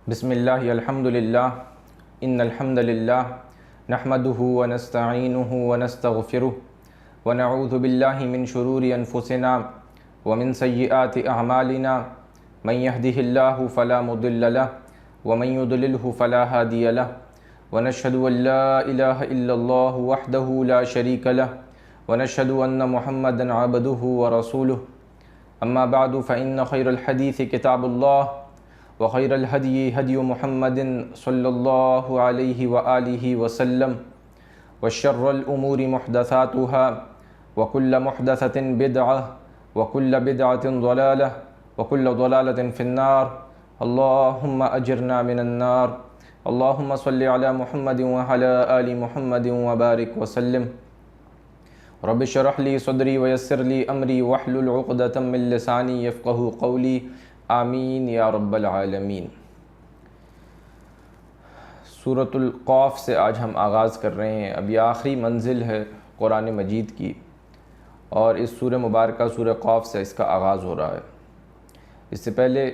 بسم اللہ الحمد للہ ان الحمد للہ نحمده ونستعینه ونستغفره ونعوذ باللہ من شرور انفسنا ومن سیئات اعمالنا من يهده اللہ فلا مضل له ومن يضلله فلا هادی له ونشهد ان لا الہ الا اللہ وحدہ لا شریک له ونشهد ان محمدا عبدہ ورسولہ اما بعد فإن خیر الحدیث کتاب اللہ وخیر الہدی ہدی محمد صلی اللہ علیہ وآلہ وسلم وشر الامور محدثاتها وکل محدثۃ بدعہ وکل بدعۃ ضلالہ وکل ضلالۃ فی النار اللہم اجرنا من النار اللہم صلی علی محمد وعلی آل محمد وبارک وسلم رب اشرح لی صدری ویسر لی امری واحلل عقدۃ من لسانی یفقہوا قولی آمین یا رب العالمین۔ سورۃ القاف سے آج ہم آغاز کر رہے ہیں۔ اب یہ آخری منزل ہے قرآن مجید کی، اور اس سورہ مبارکہ سورہ قاف سے اس کا آغاز ہو رہا ہے۔ اس سے پہلے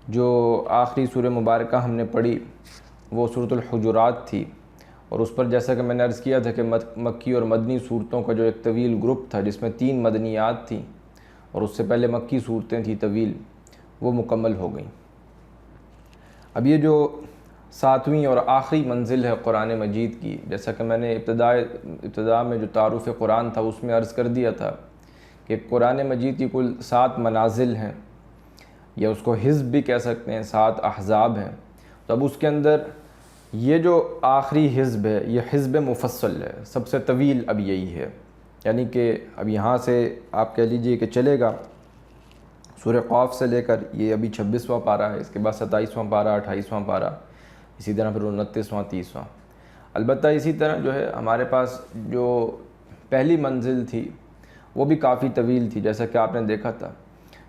جو آخری سورہ مبارکہ ہم نے پڑھی وہ سورۃ الحجرات تھی، اور اس پر جیسا کہ میں نے عرض کیا تھا کہ مکی اور مدنی صورتوں کا جو ایک طویل گروپ تھا جس میں 3 مدنیات تھیں، اور اس سے پہلے مکی صورتیں تھیں طویل، وہ مکمل ہو گئیں۔ اب یہ جو 7ویں اور آخری منزل ہے قرآن مجید کی، جیسا کہ میں نے ابتدا میں جو تعارف قرآن تھا اس میں عرض کر دیا تھا کہ قرآن مجید کی کل 7 منازل ہیں، یا اس کو حزب بھی کہہ سکتے ہیں، 7 احزاب ہیں۔ تو اب اس کے اندر یہ جو آخری حزب ہے یہ حزب مفصل ہے، سب سے طویل اب یہی ہے، یعنی کہ اب یہاں سے آپ کہہ لیجئے کہ چلے گا سورہ قاف سے لے کر یہ ابھی 26واں پارہ ہے، اس کے بعد 27واں پارہ، 28واں پارہ، اسی طرح پھر 29واں، 30واں۔ البتہ اسی طرح جو ہے ہمارے پاس جو پہلی منزل تھی وہ بھی کافی طویل تھی، جیسا کہ آپ نے دیکھا تھا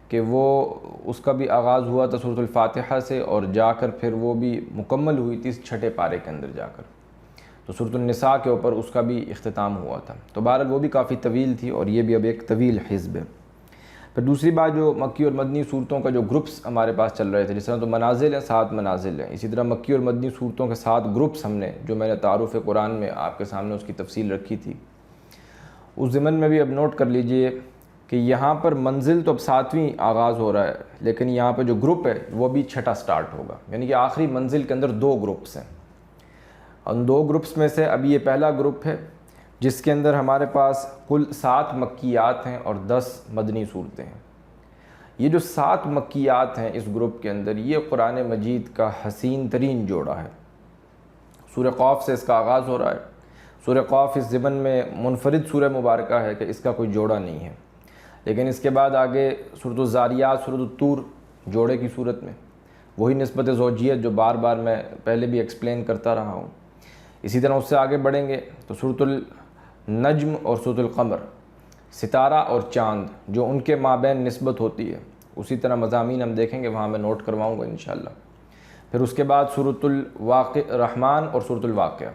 کہ وہ اس کا بھی آغاز ہوا تھا سورۃ الفاتحہ سے، اور جا کر پھر وہ بھی مکمل ہوئی تھی 6 پارے کے اندر جا کر، تو سورۃ النساء کے اوپر اس کا بھی اختتام ہوا تھا۔ تو بہرحال وہ بھی کافی طویل تھی، اور یہ بھی اب ایک طویل حزب ہے۔ پھر دوسری بات، جو مکی اور مدنی صورتوں کا جو گروپس ہمارے پاس چل رہے تھے، جس طرح تو منازل ہیں 7 منازل ہیں، اسی طرح مکی اور مدنی صورتوں کے 7 گروپس ہم نے، جو میں نے تعارف قرآن میں آپ کے سامنے اس کی تفصیل رکھی تھی، اس ضمن میں بھی اب نوٹ کر لیجئے کہ یہاں پر منزل تو اب 7ویں آغاز ہو رہا ہے، لیکن یہاں پہ جو گروپ ہے وہ بھی 6 سٹارٹ ہوگا، یعنی کہ آخری منزل کے اندر 2 گروپس ہیں۔ ان 2 گروپس میں سے اب یہ پہلا گروپ ہے جس کے اندر ہمارے پاس کل 7 مکیات ہیں اور 10 مدنی صورتیں ہیں۔ یہ جو 7 مکیات ہیں اس گروپ کے اندر، یہ قرآن مجید کا حسین ترین جوڑا ہے۔ سورہ قاف سے اس کا آغاز ہو رہا ہے۔ سورہ قاف اس ضمن میں منفرد سورہ مبارکہ ہے کہ اس کا کوئی جوڑا نہیں ہے، لیکن اس کے بعد آگے سورۃ الذاریات، سورۃ الطور جوڑے کی صورت میں، وہی نسبت زوجیت جو بار بار میں پہلے بھی ایکسپلین کرتا رہا ہوں۔ اسی طرح اس سے آگے بڑھیں گے تو سورۃ النجم اور سورۃ القمر، ستارہ اور چاند جو ان کے مابین نسبت ہوتی ہے، اسی طرح مضامین ہم دیکھیں گے، وہاں میں نوٹ کرواؤں گا انشاءاللہ۔ پھر اس کے بعد سورۃ الرحمن اور سورۃ الواقعہ،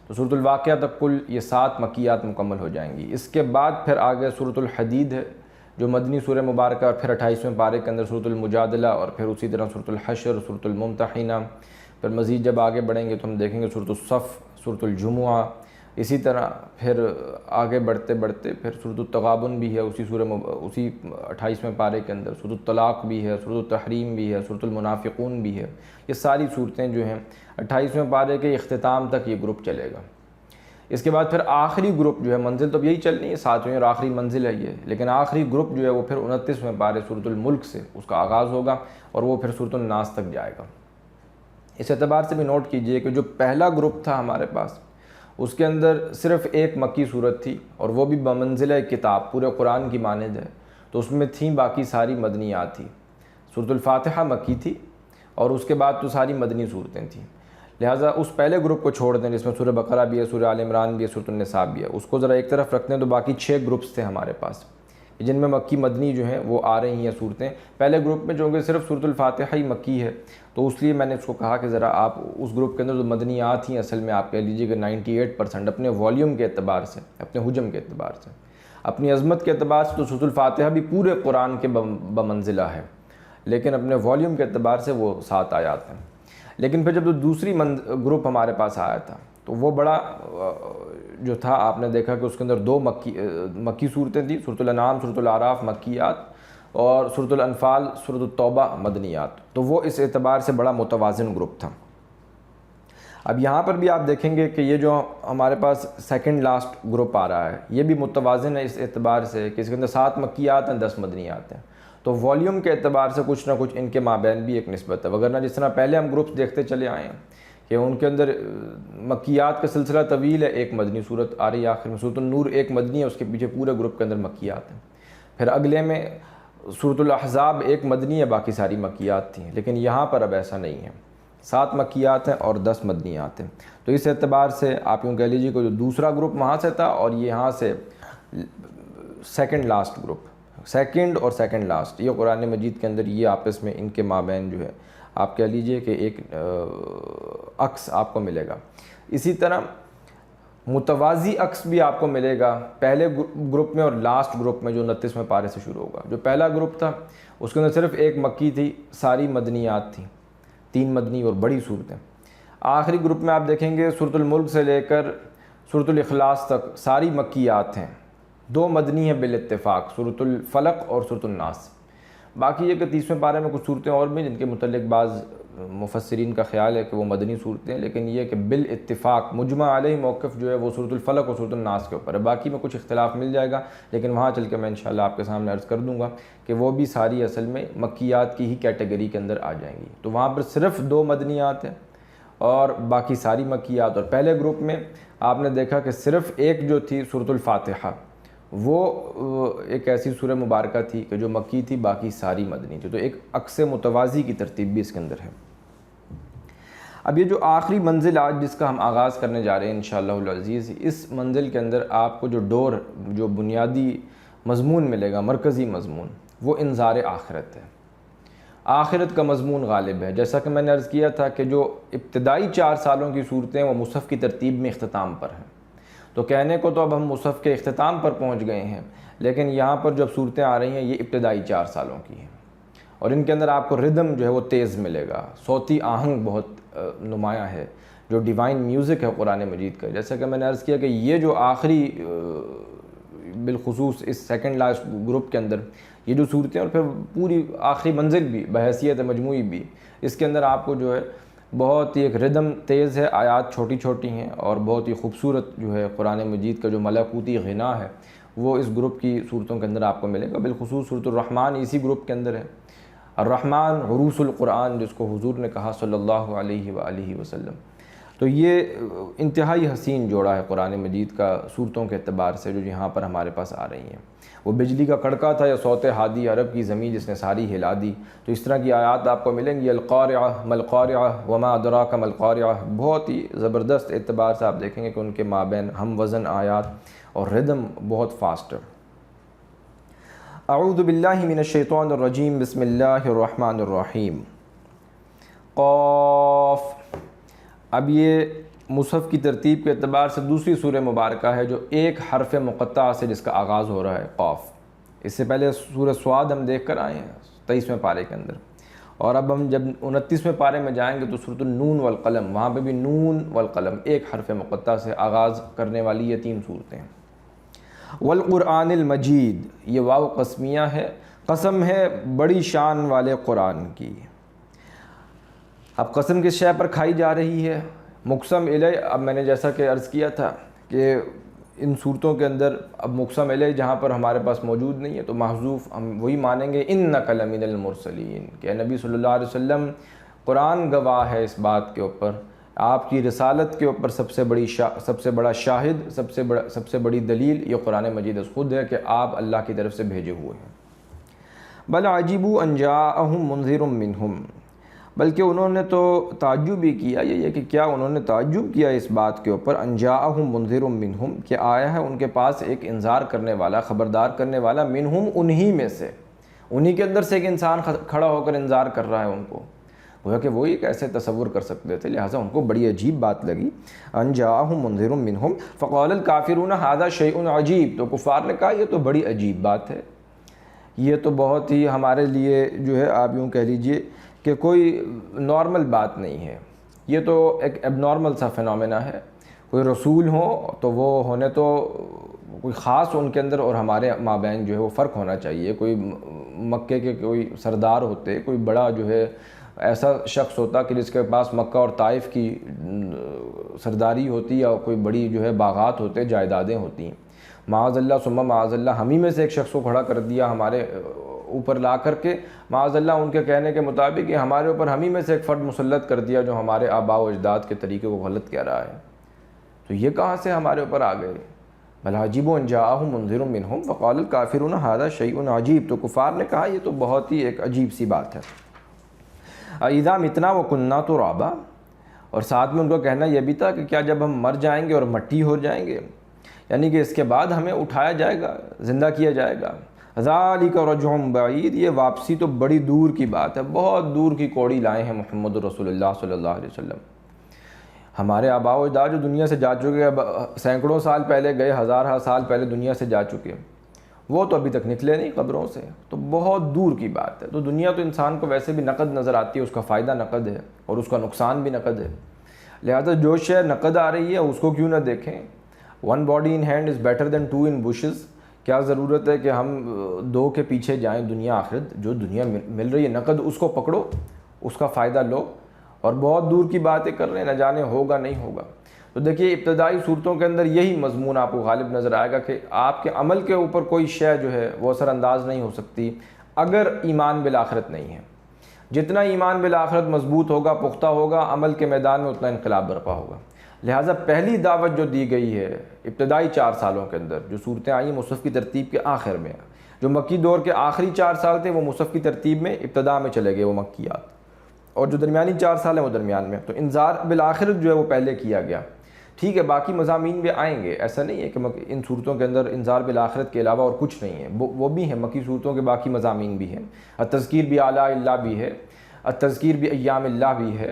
تو سورۃ الواقعہ تک کل یہ 7 مکیات مکمل ہو جائیں گی۔ اس کے بعد پھر آگے سورۃ الحدید ہے جو مدنی سورہ مبارکہ، اور پھر 28ویں پارے کے اندر سورۃ المجادلہ، اور پھر اسی طرح سورۃ الحشر، سورۃ الممتحنہ۔ پھر مزید جب آگے بڑھیں گے تو ہم دیکھیں گے سورۃ الصف، سورۃ الجمعہ، اسی طرح پھر آگے بڑھتے بڑھتے پھر سورۃ التغابن بھی ہے اسی 28ویں پارے کے اندر، سورۃ الطلاق بھی ہے، سورۃ التحریم بھی ہے، سورۃ المنافقون بھی ہے۔ یہ ساری صورتیں جو ہیں 28ویں پارے کے اختتام تک یہ گروپ چلے گا۔ اس کے بعد پھر آخری گروپ جو ہے، منزل تو اب یہی چلنی ہے، 7ویں اور آخری منزل ہے یہ، لیکن آخری گروپ جو ہے وہ پھر 29ویں پارے سورۃ الملک سے اس کا آغاز ہوگا، اور وہ پھر سورۃ الناس تک جائے گا۔ اس اعتبار سے بھی نوٹ کیجئے کہ جو پہلا گروپ تھا ہمارے پاس، اس کے اندر صرف ایک مکی صورت تھی، اور وہ بھی بمنزلہ کتاب پورے قرآن کی مانند ہے، تو اس میں تھیں باقی ساری مدنیات تھیں۔ سورۃ الفاتحہ مکی تھی، اور اس کے بعد تو ساری مدنی صورتیں تھیں، لہٰذا اس پہلے گروپ کو چھوڑ دیں جس میں سورہ بقرہ بھی ہے، سورہ آل عمران بھی ہے، سورۃ النساء بھی ہے، اس کو ذرا ایک طرف رکھتے ہیں، تو باقی 6 گروپس تھے ہمارے پاس جن میں مکی مدنی جو ہیں وہ آ رہی ہیں صورتیں۔ پہلے گروپ میں جو کہ صرف سورۃ الفاتحہ ہی مکی ہے، تو اس لیے میں نے اس کو کہا کہ ذرا آپ اس گروپ کے اندر جو مدنیات ہیں، اصل میں آپ کہہ لیجیے کہ 98% اپنے والیوم کے اعتبار سے، اپنے حجم کے اعتبار سے، اپنی عظمت کے اعتبار سے تو سورۃ الفاتحہ بھی پورے قرآن کے بمنزلہ ہے، لیکن اپنے والیوم کے اعتبار سے وہ 7 آیات ہیں۔ لیکن پھر جب دوسری گروپ ہمارے پاس آیا تھا تو وہ بڑا جو تھا، آپ نے دیکھا کہ اس کے اندر 2 مکی صورتیں تھیں، سورۃ الانعام، سورۃ الاعراف مکیات، اور سورۃ الانفال، سورۃ التوبہ مدنیات، تو وہ اس اعتبار سے بڑا متوازن گروپ تھا۔ اب یہاں پر بھی آپ دیکھیں گے کہ یہ جو ہمارے پاس سیکنڈ لاسٹ گروپ آ رہا ہے یہ بھی متوازن ہے اس اعتبار سے کہ اس کے اندر 7 مکیات ہیں، 10 مدنیات ہیں، تو والیوم کے اعتبار سے کچھ نہ کچھ ان کے مابین بھی ایک نسبت ہے، وگرنہ جس طرح پہلے ہم گروپس دیکھتے چلے آئے ہیں کہ ان کے اندر مکیات کا سلسلہ طویل ہے، ایک مدنی صورت آ رہی ہے آخر میں، سورۃ النور ایک مدنی ہے، اس کے پیچھے پورے گروپ کے اندر مکیات ہیں، پھر اگلے میں سورۃ الاحزاب ایک مدنی ہے، باقی ساری مکیات تھیں، لیکن یہاں پر اب ایسا نہیں ہے، 7 مکیات ہیں اور 10 مدنیات ہیں، تو اس اعتبار سے آپ یوں کہہ لیجیے کہ جو دوسرا گروپ وہاں سے تھا اور یہ یہاں سے سیکنڈ لاسٹ گروپ، سیکنڈ اور سیکنڈ لاسٹ، یہ قرآن مجید کے اندر یہ آپس میں ان کے مابین جو ہے آپ کہہ لیجئے کہ ایک عکس آپ کو ملے گا۔ اسی طرح متوازی عکس بھی آپ کو ملے گا پہلے گروپ میں اور لاسٹ گروپ میں جو 29ویں پارے سے شروع ہوگا۔ جو پہلا گروپ تھا اس کے اندر صرف ایک مکی تھی، ساری مدنیات تھیں، 3 مدنی اور بڑی صورتیں۔ آخری گروپ میں آپ دیکھیں گے سورۃ الملک سے لے کر سورۃ الاخلاص تک ساری مکیات ہیں، 2 مدنی ہیں بالاتفاق، سورۃ الفلق اور سورۃ الناس۔ باقی یہ کہ 30ویں پارے میں کچھ صورتیں اور بھی جن کے متعلق بعض مفسرین کا خیال ہے کہ وہ مدنی صورتیں ہیں، لیکن یہ کہ بالاتفاق مجمع علیہ موقف جو ہے وہ سورۃ الفلق اور سورۃ الناس کے اوپر ہے، باقی میں کچھ اختلاف مل جائے گا، لیکن وہاں چل کے میں انشاءاللہ آپ کے سامنے عرض کر دوں گا کہ وہ بھی ساری اصل میں مکیات کی ہی کیٹیگری کے اندر آ جائیں گی۔ تو وہاں پر صرف 2 مدنیات ہیں اور باقی ساری مکیات، اور پہلے گروپ میں آپ نے دیکھا کہ صرف ایک جو تھی سورۃ الفاتحہ، وہ ایک ایسی سورہ مبارکہ تھی کہ جو مکی تھی، باقی ساری مدنی تھی، تو ایک عکس متوازی کی ترتیب بھی اس کے اندر ہے۔ اب یہ جو آخری منزل آج جس کا ہم آغاز کرنے جا رہے ہیں انشاءاللہ العزیز، اس منزل کے اندر آپ کو جو بنیادی مضمون ملے گا، مرکزی مضمون، وہ انذار آخرت ہے۔ آخرت کا مضمون غالب ہے، جیسا کہ میں نے عرض کیا تھا کہ جو ابتدائی 4 سالوں کی صورتیں وہ مصحف کی ترتیب میں اختتام پر ہیں، تو کہنے کو تو اب ہم مصحف کے اختتام پر پہنچ گئے ہیں، لیکن یہاں پر جو صورتیں آ رہی ہیں یہ ابتدائی 4 سالوں کی ہیں، اور ان کے اندر آپ کو ردم جو ہے وہ تیز ملے گا، صوتی آہنگ بہت نمایاں ہے، جو ڈیوائن میوزک ہے قرآن مجید کا۔ جیسا کہ میں نے عرض کیا کہ یہ جو آخری بالخصوص اس سیکنڈ لاسٹ گروپ کے اندر یہ جو صورتیں اور پھر پوری آخری منزل بھی بحیثیت مجموعی بھی، اس کے اندر آپ کو جو ہے بہت ہی ایک ردم تیز ہے، آیات چھوٹی چھوٹی ہیں اور بہت ہی خوبصورت جو ہے قرآن مجید کا جو ملکوتی غنا ہے وہ اس گروپ کی صورتوں کے اندر آپ کو ملے گا۔ بالخصوص سورۃ الرحمن اسی گروپ کے اندر ہے، الرحمن عروس القرآن جس کو حضور نے کہا صلی اللہ علیہ وآلہ وسلم، تو یہ انتہائی حسین جوڑا ہے قرآن مجید کا صورتوں کے اعتبار سے جو یہاں پر ہمارے پاس آ رہی ہیں۔ وہ بجلی کا کڑکا تھا یا صوت ہادی، عرب کی زمین جس نے ساری ہلا دی، تو اس طرح کی آیات آپ کو ملیں گی۔ القارعہ ما القارعہ وما ادراک ما القارعہ، بہت ہی زبردست اعتبار سے آپ دیکھیں گے کہ ان کے مابین ہم وزن آیات اور ردم بہت فاسٹ ہے۔ اعوذ باللہ من الشیطان الرجیم، بسم اللہ الرحمن الرحیم۔ قاف، اب یہ مصحف کی ترتیب کے اعتبار سے دوسری سورہ مبارکہ ہے جو ایک حرف مقطع سے جس کا آغاز ہو رہا ہے، قاف۔ اس سے پہلے سورہ سواد ہم دیکھ کر آئے ہیں 23ویں پارے کے اندر، اور اب ہم جب 29ویں پارے میں جائیں گے تو سورۃ النون والقلم، وہاں پہ بھی نون والقلم ایک حرف مقطع سے آغاز کرنے والی یہ 3 صورتیں ہیں۔ والقرآن المجید، یہ واو قسمیہ ہے، قسم ہے بڑی شان والے قرآن کی۔ اب قسم کس شے پر کھائی جا رہی ہے؟ مقسم الیہ، اب میں نے جیسا کہ عرض کیا تھا کہ ان صورتوں کے اندر اب مقسم الیہ جہاں پر ہمارے پاس موجود نہیں ہے تو محذوف ہم وہی مانیں گے، انک لمن المرسلین، کہ نبی صلی اللہ علیہ وسلم قرآن گواہ ہے اس بات کے اوپر، آپ کی رسالت کے اوپر سب سے بڑا شاہد، سب سے بڑی دلیل یہ قرآن مجید خود ہے کہ آپ اللہ کی طرف سے بھیجے ہوئے ہیں۔ بل عجبوا ان جاءہم منذر منہم، بلکہ انہوں نے تو تعجب بھی کیا، یہ کہ کیا انہوں نے تعجب کیا اس بات کے اوپر، ان جاءہم منذر منہم، کہ آیا ہے ان کے پاس ایک انذار کرنے والا، خبردار کرنے والا، منہم انہی میں سے، انہی کے اندر سے ایک انسان کھڑا ہو کر انذار کر رہا ہے ان کو، گویا کہ وہی کیسے تصور کر سکتے تھے، لہٰذا ان کو بڑی عجیب بات لگی۔ ان جاءہم منذر منہم فقال الکافرون ھذا شیء عجیب، تو کفار نے کہا یہ تو بڑی عجیب بات ہے، یہ تو بہت ہی ہمارے لیے جو ہے آپ یوں کہہ لیجئے کہ کوئی نارمل بات نہیں ہے، یہ تو ایک ایب نارمل سا فینومینا ہے۔ کوئی رسول ہوں تو وہ ہونے تو کوئی خاص ان کے اندر اور ہمارے مابین جو ہے وہ فرق ہونا چاہیے۔ کوئی مکے کے کوئی سردار ہوتے، کوئی بڑا جو ہے ایسا شخص ہوتا کہ جس کے پاس مکہ اور طائف کی سرداری ہوتی یا کوئی بڑی جو ہے باغات ہوتے، جائیدادیں ہوتی ہیں۔ معاذ اللہ ثم معاذ اللہ ہم ہی میں سے ایک شخص کو کھڑا کر دیا ہمارے اوپر لا کر کے، معاذ اللہ ان کے کہنے کے مطابق کہ ہمارے اوپر ہم ہی میں سے ایک فرد مسلط کر دیا جو ہمارے آباء و اجداد کے طریقے کو غلط کہہ رہا ہے، تو یہ کہاں سے ہمارے اوپر آ گئے؟ بل عجیب ان جاءہم منذر منہم فقال الکافرون ھذا شیء عجیب، تو کفار نے کہا یہ تو بہت ہی ایک عجیب سی بات ہے۔ اذا متنا وکنا ترابا، اور ساتھ میں ان کا کہنا یہ بھی تھا کہ کیا جب ہم مر جائیں گے اور مٹی ہو جائیں گے، یعنی کہ اس کے بعد ہمیں اٹھایا جائے گا، زندہ کیا جائے گا۔ ذالک رجع بعید، یہ واپسی تو بڑی دور کی بات ہے، بہت دور کی کوڑی لائے ہیں محمد رسول اللہ صلی اللہ علیہ وسلم۔ ہمارے آباء و اجداد جو دنیا سے جا چکے، اب سینکڑوں سال پہلے گئے، ہزارہ سال پہلے دنیا سے جا چکے، وہ تو ابھی تک نکلے نہیں قبروں سے، تو بہت دور کی بات ہے۔ تو دنیا تو انسان کو ویسے بھی نقد نظر آتی ہے، اس کا فائدہ نقد ہے اور اس کا نقصان بھی نقد ہے، لہذا جو شے نقد آ رہی ہے اس کو کیوں نہ دیکھیں۔ One bird in hand is better than two in bushes, کیا ضرورت ہے کہ ہم دو کے پیچھے جائیں دنیا آخرت؟ جو دنیا مل رہی ہے نقد اس کو پکڑو، اس کا فائدہ لو، اور بہت دور کی باتیں کر رہے ہیں، نہ جانے ہوگا نہیں ہوگا۔ تو دیکھیے ابتدائی صورتوں کے اندر یہی مضمون آپ کو غالب نظر آئے گا کہ آپ کے عمل کے اوپر کوئی شے جو ہے وہ اثر انداز نہیں ہو سکتی اگر ایمان بالآخرت نہیں ہے۔ جتنا ایمان بالآخرت مضبوط ہوگا، پختہ ہوگا، عمل کے میدان میں اتنا انقلاب برپا ہوگا۔ لہٰذا پہلی دعوت جو دی گئی ہے ابتدائی 4 سالوں کے اندر، جو صورتیں آئیں مصحف کی ترتیب کے آخر میں، جو مکی دور کے آخری 4 سال تھے وہ مصحف کی ترتیب میں ابتدا میں چلے گئے وہ مکیات، اور جو درمیانی 4 سال ہیں وہ درمیان میں، تو انذار بالآخرت جو ہے وہ پہلے کیا گیا۔ ٹھیک ہے، باقی مضامین بھی آئیں گے، ایسا نہیں ہے کہ ان صورتوں کے اندر انذار بالآخرت کے علاوہ اور کچھ نہیں ہے، وہ بھی ہیں، مکی صورتوں کے باقی مضامین بھی ہیں، التذکیر بآلاء اللہ بھی ہے، التذکیر بایام اللہ بھی ہے،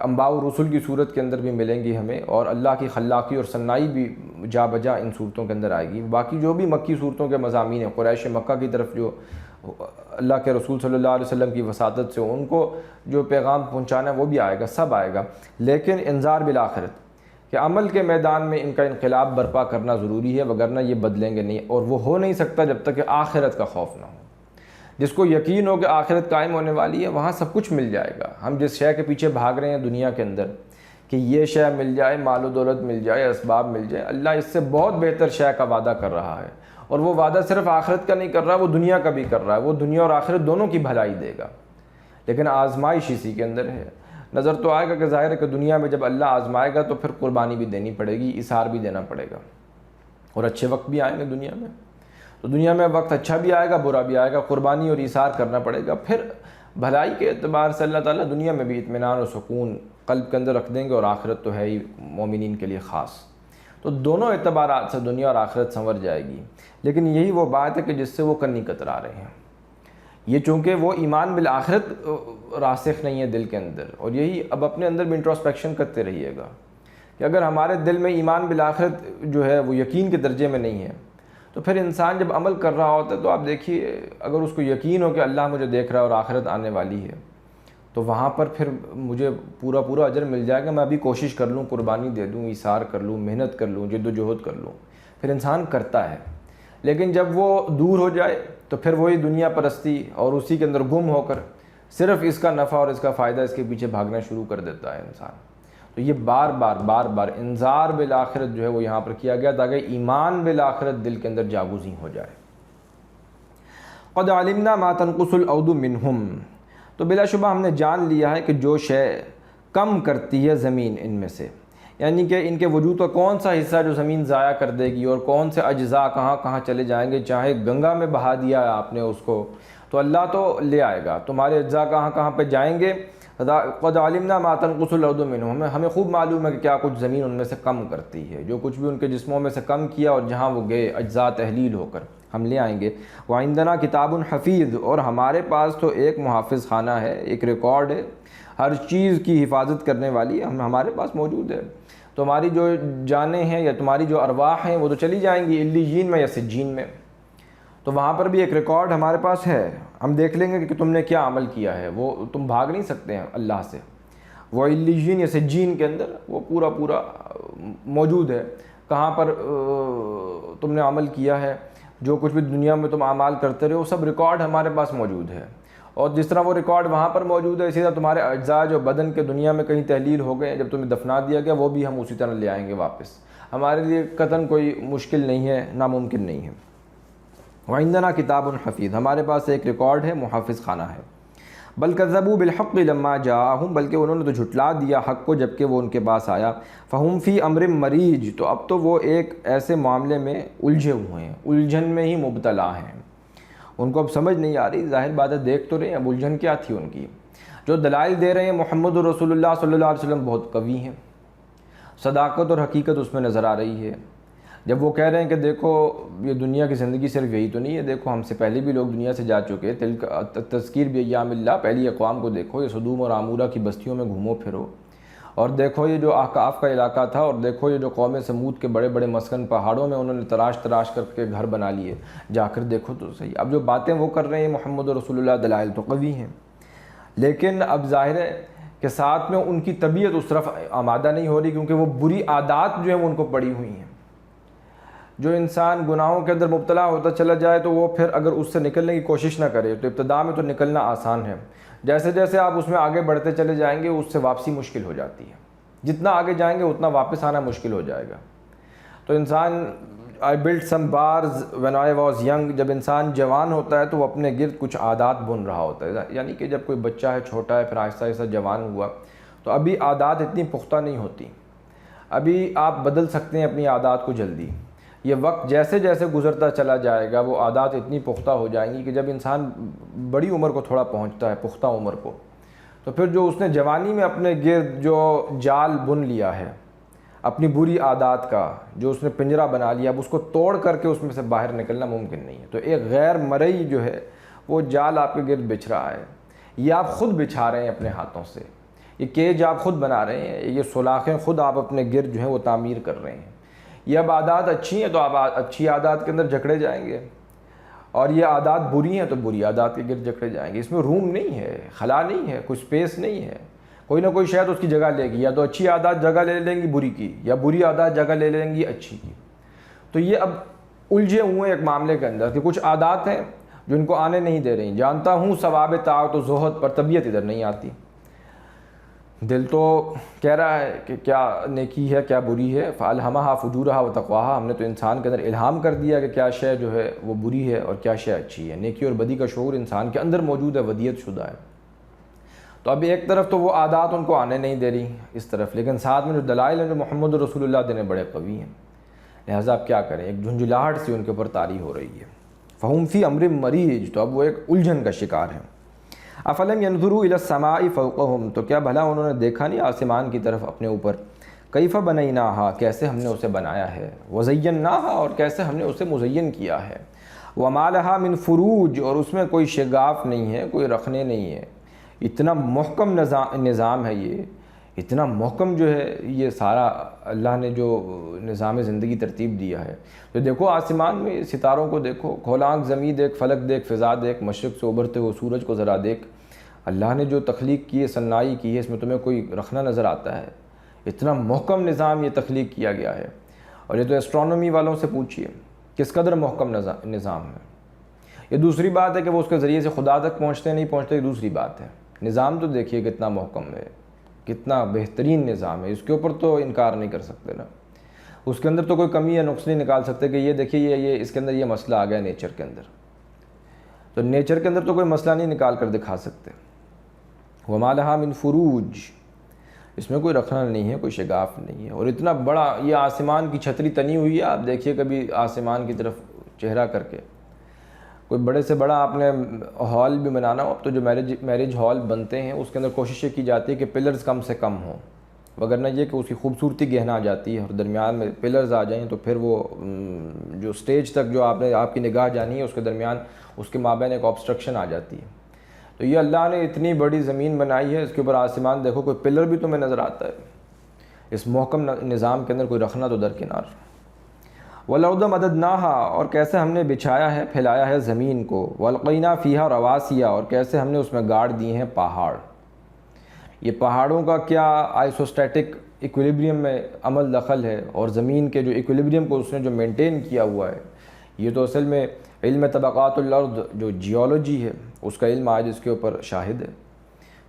انباء و رسل کی صورت کے اندر بھی ملیں گی ہمیں، اور اللہ کی خلاقی اور ثنائی بھی جا بجا ان صورتوں کے اندر آئے گی۔ باقی جو بھی مکی صورتوں کے مضامین ہیں، قریش مکہ کی طرف جو اللہ کے رسول صلی اللہ علیہ وسلم کی وساطت سے ان کو جو پیغام پہنچانا ہے وہ بھی آئے گا، سب آئے گا، لیکن انذار بالآخرت کہ عمل کے میدان میں ان کا انقلاب برپا کرنا ضروری ہے، وگرنہ یہ بدلیں گے نہیں، اور وہ ہو نہیں سکتا جب تک کہ آخرت کا خوف نہ ہو۔ جس کو یقین ہو کہ آخرت قائم ہونے والی ہے وہاں سب کچھ مل جائے گا۔ ہم جس شے کے پیچھے بھاگ رہے ہیں دنیا کے اندر کہ یہ شے مل جائے، مال و دولت مل جائے، اسباب مل جائے، اللہ اس سے بہت بہتر شے کا وعدہ کر رہا ہے، اور وہ وعدہ صرف آخرت کا نہیں کر رہا، وہ دنیا کا بھی کر رہا ہے، وہ دنیا اور آخرت دونوں کی بھلائی دے گا، لیکن آزمائش اسی کے اندر ہے۔ نظر تو آئے گا کہ ظاہر ہے کہ دنیا میں جب اللہ آزمائے گا تو پھر قربانی بھی دینی پڑے گی، اثار بھی دینا پڑے گا، اور اچھے وقت بھی آئیں گے دنیا میں، تو دنیا میں وقت اچھا بھی آئے گا، برا بھی آئے گا، قربانی اور اثار کرنا پڑے گا۔ پھر بھلائی کے اعتبار سے اللہ تعالیٰ دنیا میں بھی اطمینان اور سکون قلب کے اندر رکھ دیں گے، اور آخرت تو ہے ہی مومنین کے لیے خاص، تو دونوں اعتبارات سے دنیا اور آخرت سنور جائے گی۔ لیکن یہی وہ بات ہے کہ جس سے وہ کنی کترا رہے ہیں، یہ چونکہ وہ ایمان بالآخرت راسخ نہیں ہے دل کے اندر، اور یہی اب اپنے اندر بھی انٹروسپیکشن کرتے رہیے گا کہ اگر ہمارے دل میں ایمان بالآخرت جو ہے وہ یقین کے درجے میں نہیں ہے، تو پھر انسان جب عمل کر رہا ہوتا ہے تو آپ دیکھیے اگر اس کو یقین ہو کہ اللہ مجھے دیکھ رہا ہے اور آخرت آنے والی ہے، تو وہاں پر پھر مجھے پورا اجر مل جائے گا، میں ابھی کوشش کر لوں، قربانی دے دوں، ایثار کر لوں، محنت کر لوں، جد و جہد کر لوں، پھر انسان کرتا ہے۔ لیکن جب وہ دور ہو جائے تو پھر وہی دنیا پرستی اور اسی کے اندر گم ہو کر صرف اس کا نفع اور اس کا فائدہ اس کے پیچھے بھاگنا شروع کر دیتا ہے انسان۔ تو یہ بار بار انذار بالآخرت جو ہے وہ یہاں پر کیا گیا تاکہ ایمان بالآخرت دل کے اندر جاگزیں ہو جائے۔ قد علمنا ما تنقص الارض منہم، تو بلا شبہ ہم نے جان لیا ہے کہ جو شے کم کرتی ہے زمین ان میں سے، یعنی کہ ان کے وجود کا کون سا حصہ جو زمین ضائع کر دے گی، اور کون سے اجزاء کہاں کہاں چلے جائیں گے، چاہے گنگا میں بہا دیا ہے آپ نے اس کو تو اللہ تو لے آئے گا، تمہارے اجزاء کہاں کہاں پہ جائیں گے۔ قد علمنا ما تنقص الارض منہم، ہمیں خوب معلوم ہے کہ کیا کچھ زمین ان میں سے کم کرتی ہے، جو کچھ بھی ان کے جسموں میں سے کم کیا اور جہاں وہ گئے اجزاء تحلیل ہو کر ہم لے آئیں گے۔ وعندنا کتاب حفیظ، اور ہمارے پاس تو ایک محافظ خانہ ہے، ایک ریکارڈ ہے، ہر چیز کی حفاظت کرنے والی ہمارے پاس موجود ہے۔ تمہاری جو جانیں ہیں یا تمہاری جو ارواح ہیں وہ تو چلی جائیں گی علیین میں یا سجین میں، تو وہاں پر بھی ایک ریکارڈ ہمارے پاس ہے، ہم دیکھ لیں گے کہ تم نے کیا عمل کیا ہے، وہ تم بھاگ نہیں سکتے ہیں اللہ سے۔ وہ علیین یا سجین کے اندر وہ پورا موجود ہے، کہاں پر تم نے عمل کیا ہے، جو کچھ بھی دنیا میں تم اعمال کرتے رہے، وہ سب ریکارڈ ہمارے پاس موجود ہے۔ اور جس طرح وہ ریکارڈ وہاں پر موجود ہے، اسی طرح تمہارے اجزاء جو بدن کے دنیا میں کہیں تحلیل ہو گئے، جب تمہیں دفنا دیا گیا، وہ بھی ہم اسی طرح لے آئیں گے واپس۔ ہمارے لیے قطعاً کوئی مشکل نہیں ہے، ناممکن نہیں ہے۔ وعندنا کتاب حفیظ، ہمارے پاس ایک ریکارڈ ہے، محافظ خانہ ہے۔ بل کذبوا بالحق لما جاءہم، بلکہ انہوں نے تو جھٹلا دیا حق کو جب کہ وہ ان کے پاس آیا۔ فہم فی امر مریج، تو اب تو وہ ایک ایسے معاملے میں الجھے ہوئے ہیں، الجھن میں ہی مبتلا ہیں، ان کو اب سمجھ نہیں آ رہی۔ ظاہر بات ہے دیکھ تو رہے ہیں، اب الجھن کیا تھی ان کی۔ جو دلائل دے رہے ہیں محمد رسول اللہ صلی اللہ علیہ وسلم بہت قوی ہیں، صداقت اور حقیقت اس میں نظر آ رہی ہے۔ جب وہ کہہ رہے ہیں کہ دیکھو یہ دنیا کی زندگی صرف یہی تو نہیں ہے، دیکھو ہم سے پہلے بھی لوگ دنیا سے جا چکے، تذکیر بایام اللہ، پہلی اقوام کو دیکھو، یہ صدوم اور عمورہ کی بستیوں میں گھومو پھرو، اور دیکھو یہ جو احقاف کا علاقہ تھا، اور دیکھو یہ جو قوم سمود کے بڑے بڑے مسکن پہاڑوں میں انہوں نے تراش کر کے گھر بنا لیے، جا کر دیکھو تو صحیح۔ اب جو باتیں وہ کر رہے ہیں محمد رسول اللہ، دلائل تو قوی ہیں، لیکن اب ظاہر ہے کہ ساتھ میں ان کی طبیعت اس طرف آمادہ نہیں ہو رہی، کیونکہ وہ بری عادات جو ہیں وہ ان کو پڑی ہوئی ہیں۔ جو انسان گناہوں کے اندر مبتلا ہوتا چلا جائے تو وہ پھر اگر اس سے نکلنے کی کوشش نہ کرے تو ابتدا میں تو نکلنا آسان ہے، جیسے جیسے آپ اس میں آگے بڑھتے چلے جائیں گے اس سے واپسی مشکل ہو جاتی ہے، جتنا آگے جائیں گے اتنا واپس آنا مشکل ہو جائے گا۔ تو انسان I built some bars when I was young، جب انسان جوان ہوتا ہے تو وہ اپنے گرد کچھ عادات بن رہا ہوتا ہے، یعنی کہ جب کوئی بچہ ہے چھوٹا ہے، پھر آہستہ آہستہ جوان ہوا تو ابھی عادات اتنی پختہ نہیں ہوتی، ابھی آپ بدل سکتے ہیں اپنی عادات کو جلدی۔ یہ وقت جیسے جیسے گزرتا چلا جائے گا وہ عادات اتنی پختہ ہو جائیں گی کہ جب انسان بڑی عمر کو تھوڑا پہنچتا ہے، پختہ عمر کو، تو پھر جو اس نے جوانی میں اپنے گرد جو جال بن لیا ہے اپنی بری عادات کا، جو اس نے پنجرہ بنا لیا، اب اس کو توڑ کر کے اس میں سے باہر نکلنا ممکن نہیں ہے۔ تو ایک غیر مرئی جو ہے وہ جال آپ کے گرد بچھ رہا ہے، یہ آپ خود بچھا رہے ہیں اپنے ہاتھوں سے، یہ کیج آپ خود بنا رہے ہیں، یہ سلاخیں خود آپ اپنے گرد جو ہیں وہ تعمیر کر رہے ہیں۔ یہ اب عادات اچھی ہیں تو آپ اچھی عادات کے اندر جکڑے جائیں گے، اور یہ عادات بری ہیں تو بری عادات کے گرد جکڑے جائیں گے۔ اس میں روم نہیں ہے، خلا نہیں ہے، کوئی سپیس نہیں ہے، کوئی نہ کوئی شاید اس کی جگہ لے گی، یا تو اچھی عادات جگہ لے لیں گی بری کی، یا بری عادات جگہ لے لیں گی اچھی کی۔ تو یہ اب الجھے ہوئے ایک معاملے کے اندر کہ کچھ عادات ہیں جو ان کو آنے نہیں دے رہی۔ جانتا ہوں ثواب طاعت و زہد، پر طبیعت ادھر نہیں آتی، دل تو کہہ رہا ہے کہ کیا نیکی ہے کیا بری ہے۔ فَأَلْهَمَهَا فُجُورَهَا وَتَقْوَاهَا، ہم نے تو انسان کے اندر الہام کر دیا کہ کیا شے جو ہے وہ بری ہے اور کیا شے اچھی ہے۔ نیکی اور بدی کا شعور انسان کے اندر موجود ہے، ودیت شدہ ہے۔ تو اب ایک طرف تو وہ عادات ان کو آنے نہیں دے رہی اس طرف، لیکن ساتھ میں جو دلائل ہیں جو محمد رسول اللہ دینے بڑے قوی ہیں، لہٰذا آپ کیا کریں، ایک جھنجھلاہٹ سی ان کے اوپر طاری ہو رہی ہے۔ فَهُمْ فِي أَمْرٍ مَرِيجٍ، تو اب وہ ایک الجھن کا شکار ہیں۔ افلم ينظروا الى السماء فوقهم، تو کیا بھلا انہوں نے دیکھا نہیں آسمان کی طرف اپنے اوپر، کیف بنیناها، کیسے ہم نے اسے بنایا ہے، وزیناها، اور کیسے ہم نے اسے مزین کیا ہے، وما لها من فروج، اور اس میں کوئی شگاف نہیں ہے، کوئی رخنے نہیں ہے۔ اتنا محکم نظام ہے، یہ اتنا محکم جو ہے یہ سارا اللہ نے جو نظام زندگی ترتیب دیا ہے۔ تو دیکھو آسمان میں ستاروں کو دیکھو، کھولانگ زمین دیکھ، فلک دیکھ، فضا دیکھ، مشرق سے ابھرتے ہوئے سورج کو ذرا دیکھ، اللہ نے جو تخلیق کی ہے، صنائی کی ہے، اس میں تمہیں کوئی رکھنا نظر آتا ہے؟ اتنا محکم نظام یہ تخلیق کیا گیا ہے۔ اور یہ تو ایسٹرونومی والوں سے پوچھئے کس قدر محکم نظام ہے۔ یہ دوسری بات ہے کہ وہ اس کے ذریعے سے خدا تک پہنچتے نہیں پہنچتے، دوسری بات ہے۔ نظام تو دیکھیے کتنا محکم ہے، کتنا بہترین نظام ہے، اس کے اوپر تو انکار نہیں کر سکتے نا۔ اس کے اندر تو کوئی کمی یا نقص نہیں نکال سکتے کہ یہ دیکھیے یہ اس کے اندر یہ مسئلہ آ گیا نیچر کے اندر، تو نیچر کے اندر تو کوئی مسئلہ نہیں نکال کر دکھا سکتے۔ وَمَا لَهَا مِن فُرُوج، اس میں کوئی رکھنا نہیں ہے، کوئی شگاف نہیں ہے۔ اور اتنا بڑا یہ آسمان کی چھتری تنی ہوئی ہے، آپ دیکھیے کبھی آسمان کی طرف چہرہ کر کے، کوئی بڑے سے بڑا آپ نے ہال بھی بنانا ہو، اب تو جو میرج ہال بنتے ہیں اس کے اندر کوشش یہ کی جاتی ہے کہ پلرز کم سے کم ہوں، وگرنہ یہ کہ اس کی خوبصورتی گہنا جاتی ہے، اور درمیان میں پلرز آ جائیں تو پھر وہ جو سٹیج تک جو آپ کی نگاہ جانی ہے اس کے درمیان اس کے مابین ایک آبسٹرکشن آ جاتی ہے۔ تو یہ اللہ نے اتنی بڑی زمین بنائی ہے، اس کے اوپر آسمان دیکھو، کوئی پلر بھی تمہیں نظر آتا ہے؟ اس محکم نظام کے اندر کوئی رکھنا تو درکنار۔ والارض مددناہا، اور کیسے ہم نے بچھایا ہے پھیلایا ہے زمین کو، والقینا فیہا رواسیا، اور کیسے ہم نے اس میں گاڑ دیے ہیں پہاڑ۔ یہ پہاڑوں کا کیا آئسوسٹیٹک ایکویلیبریم میں عمل دخل ہے، اور زمین کے جو ایکویلیبریم کو اس نے جو مینٹین کیا ہوا ہے، یہ تو اصل میں علم طبقات الارض جو جیولوجی ہے اس کا علم آج اس کے اوپر شاہد ہے،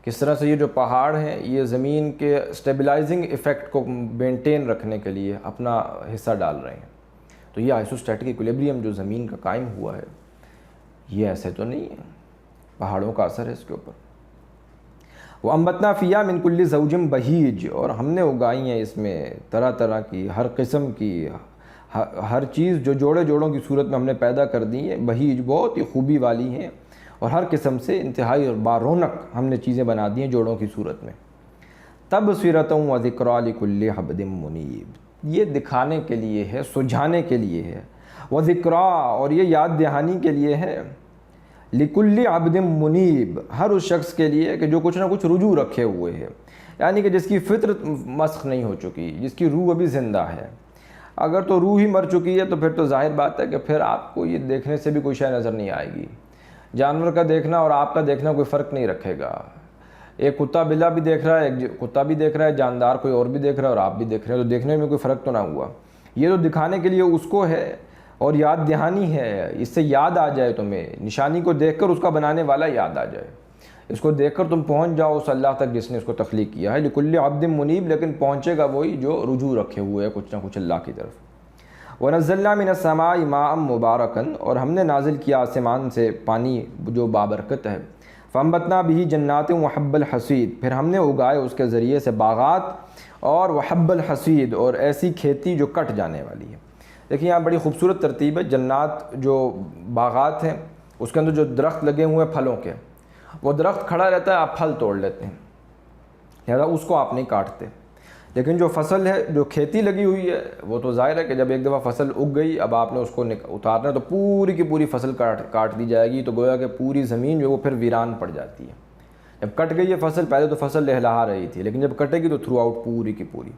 کس طرح سے یہ جو پہاڑ ہیں یہ زمین کے اسٹیبلائزنگ ایفیکٹ کو مینٹین رکھنے کے لیے اپنا حصہ ڈال رہے ہیں۔ تو یہ آئسوسٹیٹک ایکویلیبریم جو زمین کا قائم ہوا ہے، یہ ایسے تو نہیں ہے، پہاڑوں کا اثر ہے اس کے اوپر۔ وَأَنبَتْنَا فِيهَا مِن كُلِّ زَوْجٍ بَهِيجٍ، اور ہم نے اگائی ہیں اس میں طرح طرح کی، ہر قسم کی، ہر چیز جو جوڑے جوڑوں کی صورت میں ہم نے پیدا کر دی ہیں، بہیج بہت ہی خوبی والی ہیں، اور ہر قسم سے انتہائی اور بارونق ہم نے چیزیں بنا دی ہیں جوڑوں کی صورت میں۔ تَبْصِرَةً وَذِكْرَىٰ لِكُلِّ عَبْدٍ مُنِیبٍ، یہ دکھانے کے لیے ہے، سجھانے کے لیے ہے، وَذِكْرَىٰ، اور یہ یاد دہانی کے لیے ہے، لِكُلِّ عَبْدٍ مُنِیب، ہر اس شخص کے لیے کہ جو کچھ نہ کچھ رجوع رکھے ہوئے ہے، یعنی کہ جس کی فطرت مسخ نہیں ہو چکی، جس کی روح ابھی زندہ ہے۔ اگر تو روح ہی مر چکی ہے تو پھر تو ظاہر بات ہے کہ پھر آپ کو یہ دیکھنے سے بھی کوئی شے نظر نہیں آئے گی۔ جانور کا دیکھنا اور آپ کا دیکھنا کوئی فرق نہیں رکھے گا، ایک کتا بلا بھی دیکھ رہا ہے، ایک کتا بھی دیکھ رہا ہے، جاندار کوئی اور بھی دیکھ رہا ہے، اور آپ بھی دیکھ رہے ہیں، تو دیکھنے میں کوئی فرق تو نہ ہوا۔ یہ تو دکھانے کے لیے اس کو ہے، اور یاد دہانی ہے، اس سے یاد آ جائے تمہیں، نشانی کو دیکھ کر اس کا بنانے والا یاد آ جائے، اس کو دیکھ کر تم پہنچ جاؤ اس اللہ تک جس نے اس کو تخلیق کیا ہے، لِكُلِّ عَبْدٍ مُنِیب، لیکن پہنچے گا وہی جو رجوع رکھے ہوئے ہے کچھ نہ کچھ اللہ کی طرف۔ وَنَزَّلْنَا مِنَ السَّمَاءِ مَاءً مُبَارَكًا، اور ہم نے نازل کیا آسمان سے پانی جو بابرکت ہے، فَأَنبَتْنَا بِهِ جَنَّاتٍ وَحَبَّ الْحَصِيدِ، پھر ہم نے اگائے اس کے ذریعے سے باغات اور وحب الحصید، اور ایسی کھیتی جو کٹ جانے والی ہے۔ دیکھیں یہاں بڑی خوبصورت ترتیب ہے، جنات جو باغات ہیں اس کے اندر جو درخت لگے ہوئے ہیں پھلوں کے، وہ درخت کھڑا رہتا ہے، آپ پھل توڑ لیتے ہیں، لہذا اس کو آپ نہیں کاٹتے، لیکن جو فصل ہے، جو کھیتی لگی ہوئی ہے، وہ تو ظاہر ہے کہ جب ایک دفعہ فصل اگ گئی، اب آپ نے اس کو اتارنا ہے تو پوری کی پوری فصل کاٹ دی جائے گی، تو گویا کہ پوری زمین جو وہ پھر ویران پڑ جاتی ہے۔ جب کٹ گئی ہے فصل، پہلے تو فصل لہلہا رہی تھی، لیکن جب کٹے گی تو تھرو آؤٹ پوری کی پوری،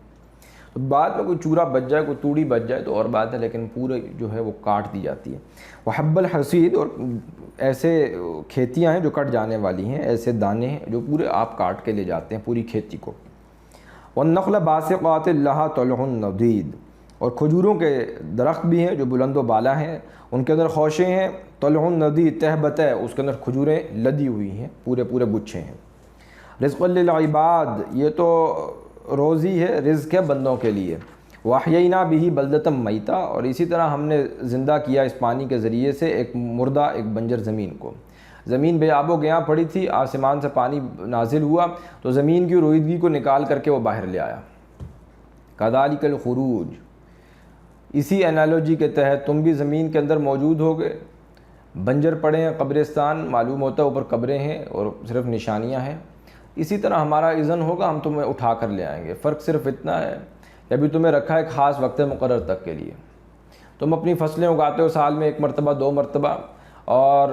تو بعد میں کوئی چورا بچ جائے، کوئی توڑی بچ جائے تو اور بات ہے، لیکن پورے جو ہے وہ کاٹ دی جاتی ہے۔ وحب الحصید، اور ایسے کھیتیاں ہیں جو کٹ جانے والی ہیں، ایسے دانے ہیں جو پورے آپ کاٹ کے لے جاتے ہیں پوری کھیتی کو۔ والنخل باسقات لها طلع نضید، اور کھجوروں کے درخت بھی ہیں جو بلند و بالا ہیں، ان کے اندر خوشے ہیں، طلع نضید، تہ بتہ، اس کے اندر کھجوریں لدی ہوئی ہیں، پورے پورے گچھے ہیں۔ رزق للعباد، یہ تو روزی ہے، رزق ہے بندوں کے لیے۔ واحیینا بہ بلدۃ میتا، اور اسی طرح ہم نے زندہ کیا اس پانی کے ذریعے سے ایک مردہ، ایک بنجر زمین کو۔ زمین بے آب و گیاں پڑی تھی، آسمان سے پانی نازل ہوا تو زمین کی رویدگی کو نکال کر کے وہ باہر لے آیا۔ کذالک الخروج، اسی انالوجی کے تحت تم بھی زمین کے اندر موجود ہوگے، بنجر پڑے ہیں قبرستان، معلوم ہوتا ہے اوپر قبریں ہیں اور صرف نشانیاں ہیں، اسی طرح ہمارا اذن ہوگا، ہم تمہیں اٹھا کر لے آئیں گے۔ فرق صرف اتنا ہے کہ ابھی تمہیں رکھا ہے ایک خاص وقت مقرر تک کے لیے، تم اپنی فصلیں اگاتے ہو سال میں 1 مرتبہ 2 مرتبہ، اور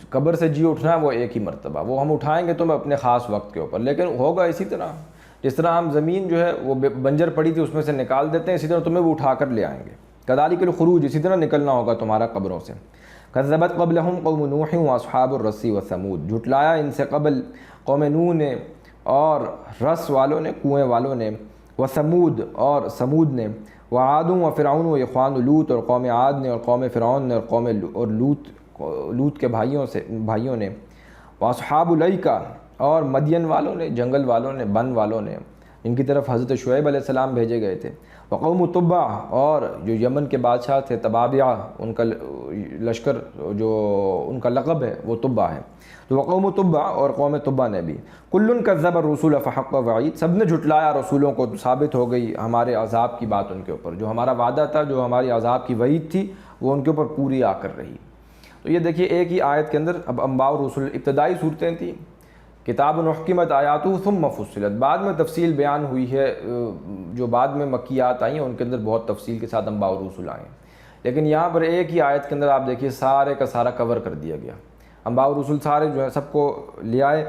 قبر سے جی اٹھنا ہے وہ ایک ہی مرتبہ، وہ ہم اٹھائیں گے تمہیں اپنے خاص وقت کے اوپر، لیکن ہوگا اسی طرح جس طرح ہم زمین جو ہے وہ بنجر پڑی تھی اس میں سے نکال دیتے ہیں، اسی طرح تمہیں وہ اٹھا کر لے آئیں گے۔ کذالک الخروج، اسی طرح نکلنا ہوگا تمہارا قبروں سے۔ کذبت قبلہم قوم نوح واصحاب الرس وثمود، جھٹلایا ان سے قبل قوم نوح نے اور رس والوں نے، کنویں والوں نے، وثمود اور سمود نے، وعاد و فرعون و اخوان لوط، اور قوم عاد نے اور قوم فرعون نے اور لوط کے بھائیوں نے، واصحاب الایکہ، اور مدین والوں نے، جنگل والوں نے، بن والوں نے، ان کی طرف حضرت شعیب علیہ السلام بھیجے گئے تھے، وقوم تبع، اور جو یمن کے بادشاہ تھے تبابعہ، ان کا لشکر جو ان کا لقب ہے وہ تبع ہے، تو وقوم تبع اور قوم تبع نے بھی، کل کذب الرسول فحق وعید، سب نے جھٹلایا رسولوں کو، ثابت ہو گئی ہمارے عذاب کی بات ان کے اوپر، جو ہمارا وعدہ تھا، جو ہماری عذاب کی وعید تھی وہ ان کے اوپر پوری آ کر رہی۔ تو یہ دیکھیے ایک ہی آیت کے اندر اب انباء الرسل، ابتدائی صورتیں تھیں کتاب احکمت آیاتہ ثم فصلت، بعد میں تفصیل بیان ہوئی ہے، جو بعد میں مکیات آئی ہیں ان کے اندر بہت تفصیل کے ساتھ انباء الرسل آئے ہیں، لیکن یہاں پر ایک ہی آیت کے اندر آپ دیکھیے سارے کا سارا کور کر دیا گیا، انباء الرسل سارے جو ہے سب کو لے آئے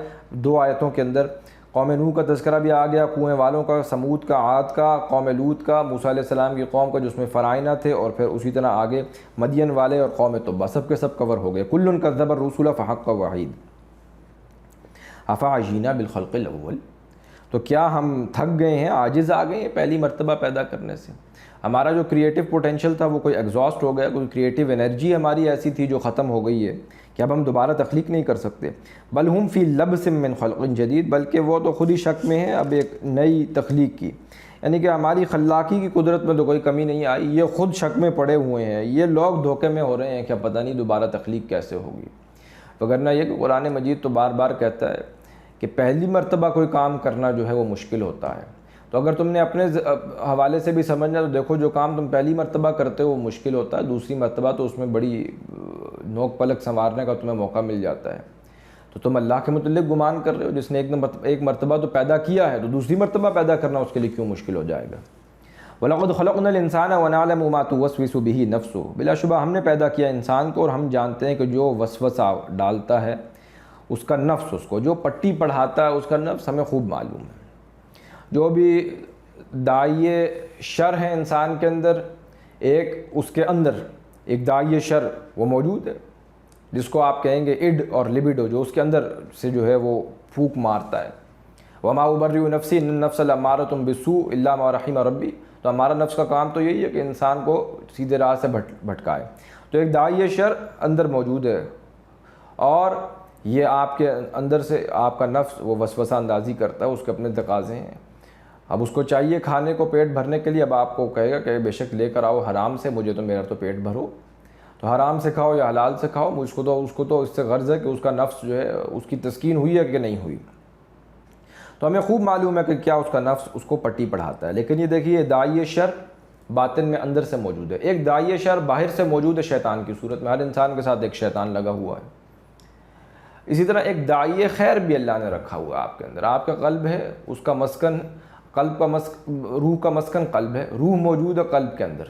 2 آیتوں کے اندر، قوم نوح کا تذکرہ بھی آ گیا، کنویں والوں کا، سمود کا، عاد کا، قوم لوط کا، موسیٰ علیہ السلام کی قوم کا جس میں فرعونہ تھے، اور پھر اسی طرح آگے مدین والے اور قوم تبع، سب کے سب کور ہو گئے۔ کل کذب الرسل فحق وعید افعجینا بالخلق الاول۔ تو کیا ہم تھک گئے ہیں، عاجز آ گئے ہیں پہلی مرتبہ پیدا کرنے سے؟ ہمارا جو کریٹو پوٹینشیل تھا وہ کوئی ایگزاسٹ ہو گیا، کوئی کریٹو انرجی ہماری ایسی تھی جو ختم ہو گئی ہے کہ اب ہم دوبارہ تخلیق نہیں کر سکتے؟ بل ہم فی لبس من خلق جدید، بلکہ وہ تو خود ہی شک میں ہیں اب ایک نئی تخلیق کی، یعنی کہ ہماری خلاقی کی قدرت میں تو کوئی کمی نہیں آئی، یہ خود شک میں پڑے ہوئے ہیں، یہ لوگ دھوکے میں ہو رہے ہیں کہ پتہ نہیں دوبارہ تخلیق کیسے ہوگی۔ وگرنہ یہ کہ قرآن مجید تو بار بار کہتا ہے کہ پہلی مرتبہ کوئی کام کرنا جو ہے وہ مشکل ہوتا ہے۔ تو اگر تم نے اپنے حوالے سے بھی سمجھنا تو دیکھو، جو کام تم پہلی مرتبہ کرتے ہو وہ مشکل ہوتا ہے، دوسری مرتبہ تو اس میں بڑی نوک پلک سنوارنے کا تمہیں موقع مل جاتا ہے۔ تو تم اللہ کے متعلق گمان کر رہے ہو، جس نے ایک مرتبہ تو پیدا کیا ہے، تو دوسری مرتبہ پیدا کرنا اس کے لیے کیوں مشکل ہو جائے گا؟ وَلَقَدْ خَلَقْنَا الْإِنسَانَ وَنَعْلَمُ مَا تُوَسْوِسُ بِهِ نَفْسُهُ، بلا شبہ ہم نے پیدا کیا انسان کو اور ہم جانتے ہیں کہ جو وسوسہ ڈالتا ہے اس کا نفس، اس کو جو پٹی پڑھاتا ہے اس کا نفس ہمیں خوب معلوم ہے۔ جو بھی داعیے شر ہیں انسان کے اندر، اس کے اندر ایک داعیے شر وہ موجود ہے، جس کو آپ کہیں گے اڈ اور لبیڈو، جو اس کے اندر سے جو ہے وہ پھونک مارتا ہے۔ وما ابرئ نفسی ان النفس لامارۃ بالسوء الا ما رحم ربی، تو ہمارا نفس کا کام تو یہی ہے کہ انسان کو سیدھے راہ سے بھٹکائے۔ تو ایک داعیے شر اندر موجود ہے، اور یہ آپ کے اندر سے آپ کا نفس وہ وسوسہ اندازی کرتا ہے، اس کے اپنے تقاضے ہیں۔ اب اس کو چاہیے کھانے کو پیٹ بھرنے کے لیے، اب آپ کو کہے گا کہ بے شک لے کر آؤ حرام سے، مجھے تو میرا تو پیٹ بھرو، تو حرام سے کھاؤ یا حلال سے کھاؤ، اس کو تو اس سے غرض ہے کہ اس کا نفس جو ہے اس کی تسکین ہوئی ہے کہ نہیں ہوئی۔ تو ہمیں خوب معلوم ہے کہ کیا اس کا نفس اس کو پٹی پڑھاتا ہے۔ لیکن یہ دیکھیے، داعیے شر باطن میں اندر سے موجود ہے، ایک داعیے شر باہر سے موجود ہے شیطان کی صورت میں، ہر انسان کے ساتھ ایک شیطان لگا ہوا ہے۔ اسی طرح ایک داعیے خیر بھی اللہ نے رکھا ہوا ہے آپ کے اندر، آپ کا قلب ہے، اس کا مسکن روح کا مسکن قلب ہے، روح موجود ہے قلب کے اندر،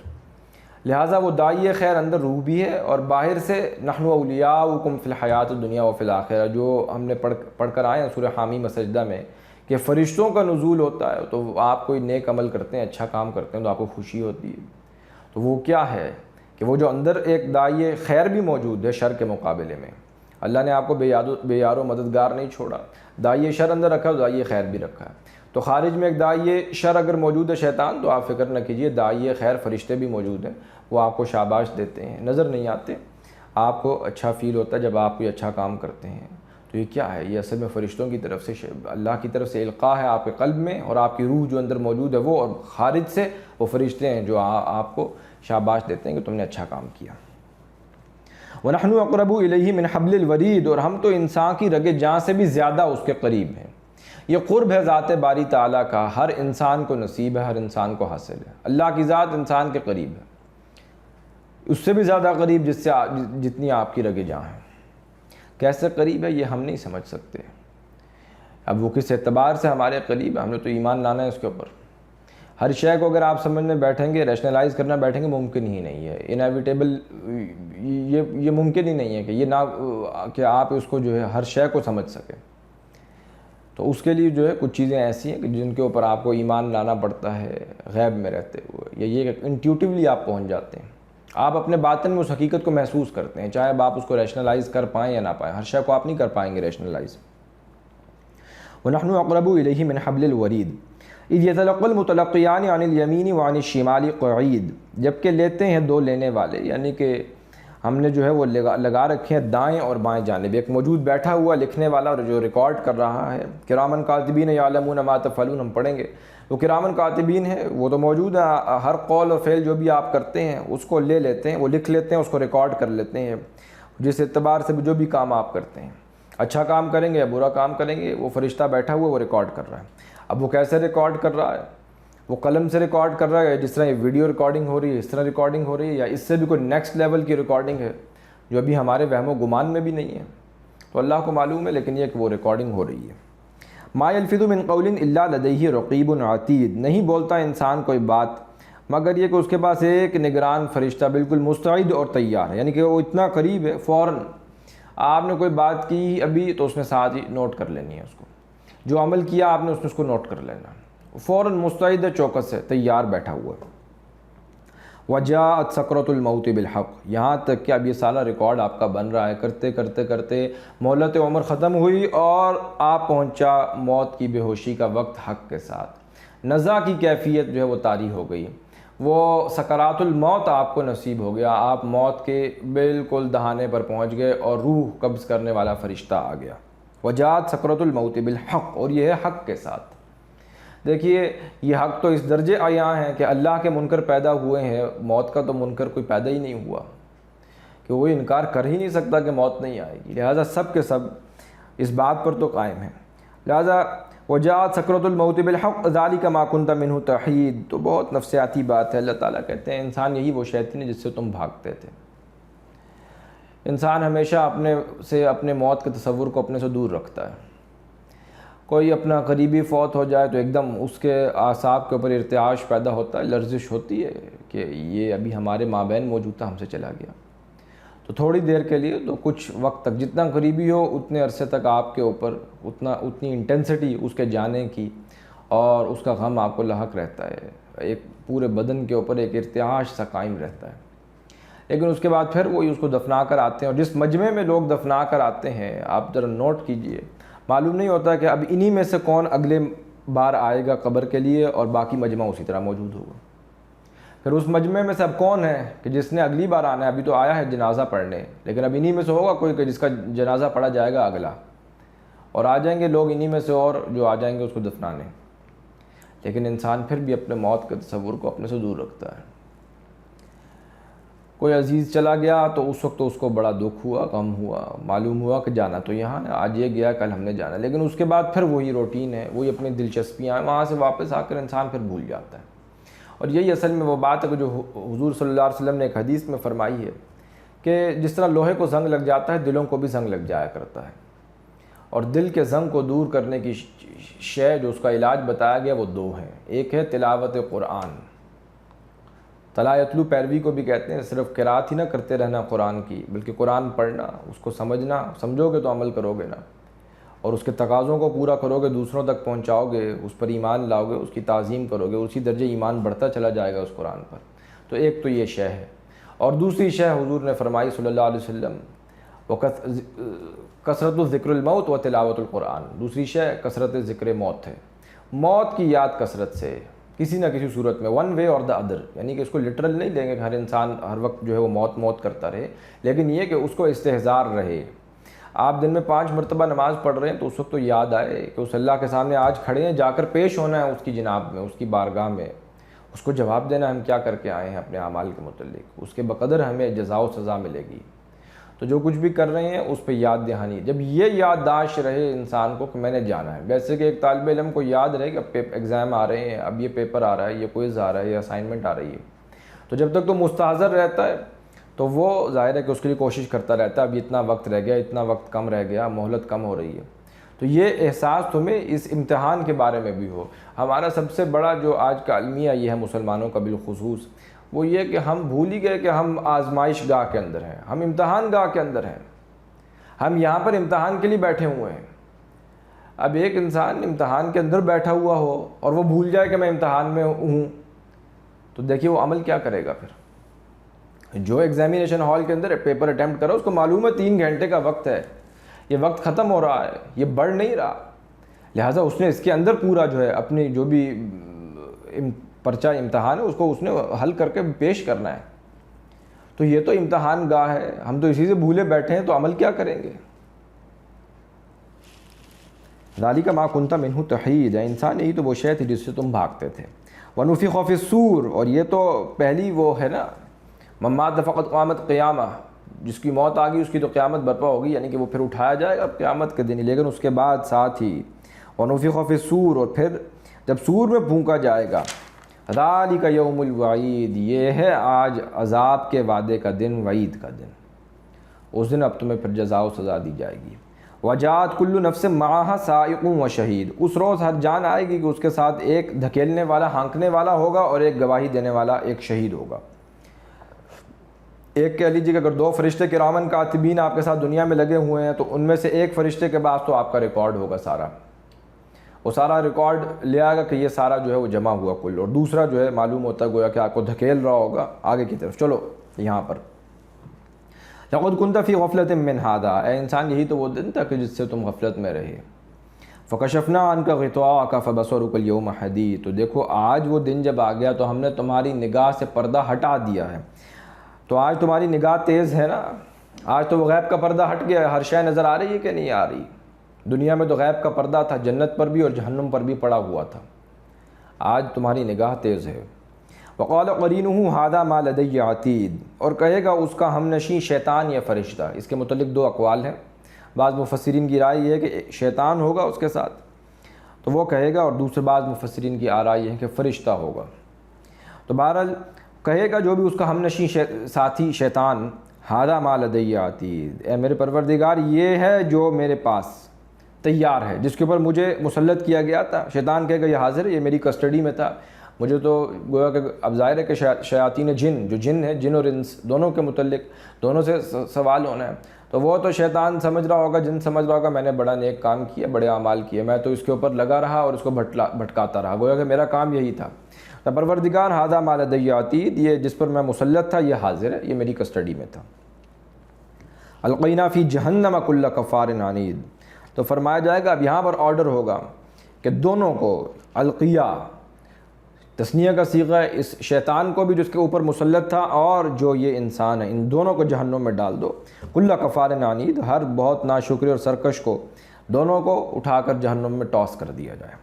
لہٰذا وہ داعیے خیر اندر روح بھی ہے، اور باہر سے نحن اولیاؤکم فی الحیات الدنیا و فی الآخرہ، جو ہم نے پڑھ کر آئے ہیں سورہ حامیم سجدہ میں کہ فرشتوں کا نزول ہوتا ہے، تو آپ کوئی نیک عمل کرتے ہیں، اچھا کام کرتے ہیں تو آپ کو خوشی ہوتی ہے۔ تو وہ کیا ہے کہ وہ جو اندر ایک داعیے خیر بھی موجود ہے شر کے مقابلے میں، اللہ نے آپ کو بے یار و مددگار نہیں چھوڑا، داعیے شر اندر رکھا ہے، داعیے خیر بھی رکھا ہے۔ تو خارج میں ایک داعیے شر اگر موجود ہے شیطان، تو آپ فکر نہ کیجئے، داعیے خیر فرشتے بھی موجود ہیں، وہ آپ کو شاباش دیتے ہیں، نظر نہیں آتے، آپ کو اچھا فیل ہوتا ہے جب آپ کوئی اچھا کام کرتے ہیں۔ تو یہ کیا ہے؟ یہ اصل میں فرشتوں کی طرف سے، اللہ کی طرف سے القاء ہے آپ کے قلب میں، اور آپ کی روح جو اندر موجود ہے وہ، اور خارج سے وہ فرشتے ہیں جو آپ کو شاباش دیتے ہیں کہ تم نے اچھا کام کیا۔ وَنَحْنُ أَقْرَبُ إِلَيْهِ مِنْ حَبْلِ الْوَرِيدِ، اور ہم تو انسان کی رگ جان سے بھی زیادہ اس کے قریب ہیں۔ یہ قرب ہے ذات باری تعالیٰ کا، ہر انسان کو نصیب ہے، ہر انسان کو حاصل ہے۔ اللہ کی ذات انسان کے قریب ہے، اس سے بھی زیادہ قریب جتنی آپ کی رگ جان ہے۔ کیسے قریب ہے یہ ہم نہیں سمجھ سکتے، اب وہ کس اعتبار سے ہمارے قریب ہے، ہم نے تو ایمان لانا ہے اس کے اوپر۔ ہر شے کو اگر آپ سمجھنے بیٹھیں گے، ریشنلائز کرنا بیٹھیں گے، ممکن ہی نہیں ہے، انیویٹیبل، یہ ممکن ہی نہیں ہے کہ یہ نہ کہ آپ اس کو جو ہے ہر شے کو سمجھ سکیں۔ تو اس کے لیے جو ہے کچھ چیزیں ایسی ہیں کہ جن کے اوپر آپ کو ایمان لانا پڑتا ہے غیب میں رہتے ہوئے، یا یہ کہ انٹیوٹیولی آپ پہنچ جاتے ہیں، آپ اپنے باطن میں اس حقیقت کو محسوس کرتے ہیں، چاہے اب آپ اس کو ریشنلائز کر پائیں یا نہ پائیں، ہر شے کو آپ نہیں کر پائیں گے ریشنلائز۔ وَنَحْنُ أَقْرَبُ إِلَيْهِ مِنْ حَبْلِ الْوَرِيدِ اِذْ يَتَلَقَّى الْمُتَلَقِّيَانِ عَنِ الْيَمِينِ وَعَنِ الشِّمَالِ قَعِيدٌ، جبکہ لیتے ہیں دو لینے والے، یعنی کہ ہم نے جو ہے وہ لگا رکھے ہیں دائیں اور بائیں جانب، ایک موجود بیٹھا ہوا لکھنے والا اور جو ریکارڈ کر رہا ہے، کرامن کاتبین یعلمون ما تفعلون، ہم پڑھیں گے، وہ کرامن کاتبین ہے، وہ تو موجود ہے، ہر قول اور فعل جو بھی آپ کرتے ہیں اس کو لے لیتے ہیں، وہ لکھ لیتے ہیں، اس کو ریکارڈ کر لیتے ہیں، جس اعتبار سے جو بھی کام آپ کرتے ہیں، اچھا کام کریں گے یا برا کام کریں گے، وہ فرشتہ بیٹھا ہوا وہ ریکارڈ کر رہا ہے۔ اب وہ کیسے ریکارڈ کر رہا ہے؟ وہ قلم سے ریکارڈ کر رہا ہے، جس طرح یہ ویڈیو ریکارڈنگ ہو رہی ہے اس طرح ریکارڈنگ ہو رہی ہے، یا اس سے بھی کوئی نیکسٹ لیول کی ریکارڈنگ ہے جو ابھی ہمارے وہم و گمان میں بھی نہیں ہے، تو اللہ کو معلوم ہے، لیکن یہ کہ وہ ریکارڈنگ ہو رہی ہے۔ ما یلفظ من قول الا لدیہ رقیب عتید، نہیں بولتا انسان کوئی بات مگر یہ کہ اس کے پاس ایک نگران فرشتہ بالکل مستعد اور تیار ہے، یعنی کہ وہ اتنا قریب ہے، فوراً آپ نے کوئی بات کی ابھی تو اس نے ساتھ ہی نوٹ کر لینی ہے اس کو، جو عمل کیا آپ نے اس کو نوٹ کر لینا. فوراً مستعد ہے, چوکس ہے, تیار بیٹھا ہوا ہے. وجاءت سکرۃ الموت بالحق, یہاں تک کہ اب یہ سارا ریکارڈ آپ کا بن رہا ہے, کرتے کرتے کرتے مہلت عمر ختم ہوئی اور آپ پہنچا موت کی بے ہوشی کا وقت حق کے ساتھ. نزا کی کیفیت جو ہے وہ طاری ہو گئی, وہ سکرات الموت آپ کو نصیب ہو گیا, آپ موت کے بالکل دہانے پر پہنچ گئے اور روح قبض کرنے والا فرشتہ آ گیا. وجاءت سکرۃ الموت بالحق, اور یہ ہے حق کے ساتھ. دیکھیے یہ حق تو اس درجے عیاں ہیں کہ اللہ کے منکر پیدا ہوئے ہیں, موت کا تو منکر کوئی پیدا ہی نہیں ہوا کہ وہ انکار کر ہی نہیں سکتا کہ موت نہیں آئے گی, لہٰذا سب کے سب اس بات پر تو قائم ہیں. لہٰذا وجاءت سکرۃ الموت بالحق ذالک ما کنت منہ تحید, تو بہت نفسیاتی بات ہے. اللہ تعالیٰ کہتے ہیں انسان یہی وہ شیطان ہے جس سے تم بھاگتے تھے. انسان ہمیشہ اپنے موت کے تصور کو اپنے سے دور رکھتا ہے. کوئی اپنا قریبی فوت ہو جائے تو ایک دم اس کے اعصاب کے اوپر ارتعاش پیدا ہوتا ہے, لرزش ہوتی ہے کہ یہ ابھی ہمارے مابین موجود تھا, ہم سے چلا گیا. تو تھوڑی دیر کے لیے, تو کچھ وقت تک, جتنا قریبی ہو اتنے عرصے تک آپ کے اوپر اتنی انٹینسٹی اس کے جانے کی اور اس کا غم آپ کو لاحق رہتا ہے. ایک پورے بدن کے اوپر ایک ارتعاش سا قائم رہتا ہے. لیکن اس کے بعد پھر وہی اس کو دفنا کر آتے ہیں, اور جس مجمع میں لوگ دفنا کر آتے ہیں آپ ذرا نوٹ کیجئے, معلوم نہیں ہوتا کہ اب انہی میں سے کون اگلے بار آئے گا قبر کے لیے اور باقی مجمع اسی طرح موجود ہوگا. پھر اس مجمع میں سے اب کون ہے کہ جس نے اگلی بار آنا ہے, ابھی تو آیا ہے جنازہ پڑھنے, لیکن اب انہی میں سے ہوگا کوئی کہ جس کا جنازہ پڑھا جائے گا اگلا, اور آ جائیں گے لوگ انہی میں سے اور جو آ جائیں گے اس کو دفنانے. لیکن انسان پھر بھی اپنے موت کے تصور کو اپنے سے دور رکھتا ہے. کوئی عزیز چلا گیا تو اس وقت تو اس کو بڑا دکھ ہوا, غم ہوا, معلوم ہوا کہ جانا تو یہاں ہے, آج یہ گیا کل ہم نے جانا, لیکن اس کے بعد پھر وہی روٹین ہے, وہی اپنی دلچسپیاں ہیں, وہاں سے واپس آ کر انسان پھر بھول جاتا ہے. اور یہی اصل میں وہ بات ہے کہ جو حضور صلی اللہ علیہ وسلم نے ایک حدیث میں فرمائی ہے کہ جس طرح لوہے کو زنگ لگ جاتا ہے, دلوں کو بھی زنگ لگ جایا کرتا ہے, اور دل کے زنگ کو دور کرنے کی شے جو اس کا علاج بتایا گیا وہ دو ہیں. ایک ہے تلاوت قرآن, تلایتلو پیروی کو بھی کہتے ہیں, صرف قرات ہی نہ کرتے رہنا قرآن کی, بلکہ قرآن پڑھنا, اس کو سمجھنا, سمجھو گے تو عمل کرو گے نا, اور اس کے تقاضوں کو پورا کرو گے, دوسروں تک پہنچاؤ گے, اس پر ایمان لاؤ گے, اس کی تعظیم کرو گے, اسی درجے ایمان بڑھتا چلا جائے گا اس قرآن پر. تو ایک تو یہ شے ہے. اور دوسری شے حضور نے فرمائی صلی اللہ علیہ وسلم, کثرت الذکر الموت و تلاوت القرآن. دوسری شے کثرت ذکر موت ہے, موت کی یاد کثرت سے کسی نہ کسی صورت میں, ون وے اور دا ادر, یعنی کہ اس کو لٹرل نہیں لیں گے کہ ہر انسان ہر وقت جو ہے وہ موت کرتا رہے, لیکن یہ کہ اس کو استحضار رہے. آپ دن میں 5 مرتبہ نماز پڑھ رہے ہیں تو اس وقت تو یاد آئے کہ اس اللہ کے سامنے آج کھڑے ہیں, جا کر پیش ہونا ہے اس کی جناب میں, اس کی بارگاہ میں, اس کو جواب دینا ہم کیا کر کے آئے ہیں اپنے اعمال کے متعلق, اس کے بقدر ہمیں جزا و سزا ملے گی. تو جو کچھ بھی کر رہے ہیں اس پہ یاد دہانی, جب یہ یادداشت رہے انسان کو کہ میں نے جانا ہے. ویسے کہ ایک طالب علم کو یاد رہے کہ اب ایگزام آ رہے ہیں, اب یہ پیپر آ رہا ہے, یہ کوئز آ رہا ہے, یہ اسائنمنٹ آ رہی ہے, تو جب تک تو مستحضر رہتا ہے تو وہ ظاہر ہے کہ اس کے لیے کوشش کرتا رہتا ہے, اب اتنا وقت رہ گیا, اتنا وقت کم رہ گیا, مہلت کم ہو رہی ہے. تو یہ احساس تمہیں اس امتحان کے بارے میں بھی ہو. ہمارا سب سے بڑا جو آج کا المیہ یہ ہے مسلمانوں کا بالخصوص, وہ یہ کہ ہم بھول ہی گئے کہ ہم آزمائش گاہ کے اندر ہیں, ہم امتحان گاہ کے اندر ہیں, ہم یہاں پر امتحان کے لیے بیٹھے ہوئے ہیں. اب ایک انسان امتحان کے اندر بیٹھا ہوا ہو اور وہ بھول جائے کہ میں امتحان میں ہوں, تو دیکھیے وہ عمل کیا کرے گا پھر. جو ایگزامینیشن ہال کے اندر پیپر اٹیمپٹ کرو, اس کو معلوم ہے 3 گھنٹے کا وقت ہے, یہ وقت ختم ہو رہا ہے, یہ بڑھ نہیں رہا, لہٰذا اس نے اس کے اندر پورا جو ہے اپنی جو بھی پرچہ امتحان ہے اس کو اس نے حل کر کے پیش کرنا ہے. تو یہ تو امتحان گاہ ہے, ہم تو اسی سے بھولے بیٹھے ہیں, تو عمل کیا کریں گے. ذالک ما کنت منہ تحید, انسان یہی تو وہ شے تھی جس سے تم بھاگتے تھے. ونفخ فی الصور, اور یہ تو پہلی وہ ہے نا, من مات فقد قامت قیامہ, جس کی موت آ گئی اس کی تو قیامت برپا ہوگی, یعنی کہ وہ پھر اٹھایا جائے گا قیامت کے دن ہی. لیکن اس کے بعد ساتھ ہی ونفخ فی الصور, اور پھر جب سور میں پھونکا جائے گا, ذالک یوم الوعید, یہ ہے آج عذاب کے وعدے کا دن, وعید کا دن. اس دن اب تمہیں پھر جزا و سزا دی جائے گی. وجاءت کل نفس معها سائق و شہید, اس روز ہر جان آئے گی کہ اس کے ساتھ ایک دھکیلنے والا, ہانکنے والا ہوگا, اور ایک گواہی دینے والا, ایک شہید ہوگا. ایک کہہ لیجیے کہ اگر 2 فرشتے کرامن کاتبین آپ کے ساتھ دنیا میں لگے ہوئے ہیں, تو ان میں سے ایک فرشتے کے پاس تو آپ کا ریکارڈ ہوگا سارا, وہ سارا ریکارڈ لے آئے گا کہ یہ سارا جو ہے وہ جمع ہوا کل، اور دوسرا جو ہے معلوم ہوتا ہے گویا کہ آپ کو دھکیل رہا ہوگا آگے کی طرف، چلو یہاں پر لقد كنت في غفلة من هذا، اے انسان یہی تو وہ دن تھا کہ جس سے تم غفلت میں رہے، فکشفنا عنك غطاءك فبصرك اليوم حديد، تو دیکھو آج وہ دن جب آ گیا تو ہم نے تمہاری نگاہ سے پردہ ہٹا دیا ہے، تو آج تمہاری نگاہ تیز ہے نا، آج تو وہ غیب کا پردہ ہٹ گیا ہے، ہر شے نظر آ رہی ہے کہ نہیں آ رہی؟ دنیا میں تو غیب کا پردہ تھا، جنت پر بھی اور جہنم پر بھی پڑا ہوا تھا، آج تمہاری نگاہ تیز ہے۔ وقال قرینہ ھذا ما لدی عتید، اور کہے گا اس کا ہم نشین شیطان یا فرشتہ، اس کے متعلق دو اقوال ہیں، بعض مفسرین کی رائے یہ ہے کہ شیطان ہوگا اس کے ساتھ تو وہ کہے گا، اور دوسرے بعض مفسرین کی رائے یہ ہے کہ فرشتہ ہوگا۔ تو بہرحال کہے گا جو بھی اس کا ہم نشین ساتھی شیطان، ھذا ما لدی عتید، اے میرے پروردگار یہ ہے جو میرے پاس تیار ہے، جس کے اوپر مجھے مسلط کیا گیا تھا۔ شیطان کہے گا یہ حاضر ہے، یہ میری کسٹڈی میں تھا، مجھے تو گویا کہ اب ظاہر ہے کہ شیاطین جن، جو جن ہے، جن اور انس دونوں کے متعلق دونوں سے سوال ہونا ہے، تو وہ تو شیطان سمجھ رہا ہوگا، جن سمجھ رہا ہوگا میں نے بڑا نیک کام کیا، بڑے اعمال کیے، میں تو اس کے اوپر لگا رہا اور اس کو بھٹکاتا رہا، گویا کہ میرا کام یہی تھا۔ تو پروردگار ھذا ما لدی عتید، یہ جس پر میں مسلط تھا یہ حاضر ہے، یہ میری کسٹڈی میں تھا۔ القینا فی جہنم کل کفار عنید، تو فرمایا جائے گا اب یہاں پر آرڈر ہوگا کہ دونوں کو القیا، تثنیہ کا صیغہ ہے، اس شیطان کو بھی جس کے اوپر مسلط تھا اور جو یہ انسان ہے، ان دونوں کو جہنم میں ڈال دو، کل کفار عنید، ہر بہت ناشکری اور سرکش کو، دونوں کو اٹھا کر جہنم میں ٹاس کر دیا جائے۔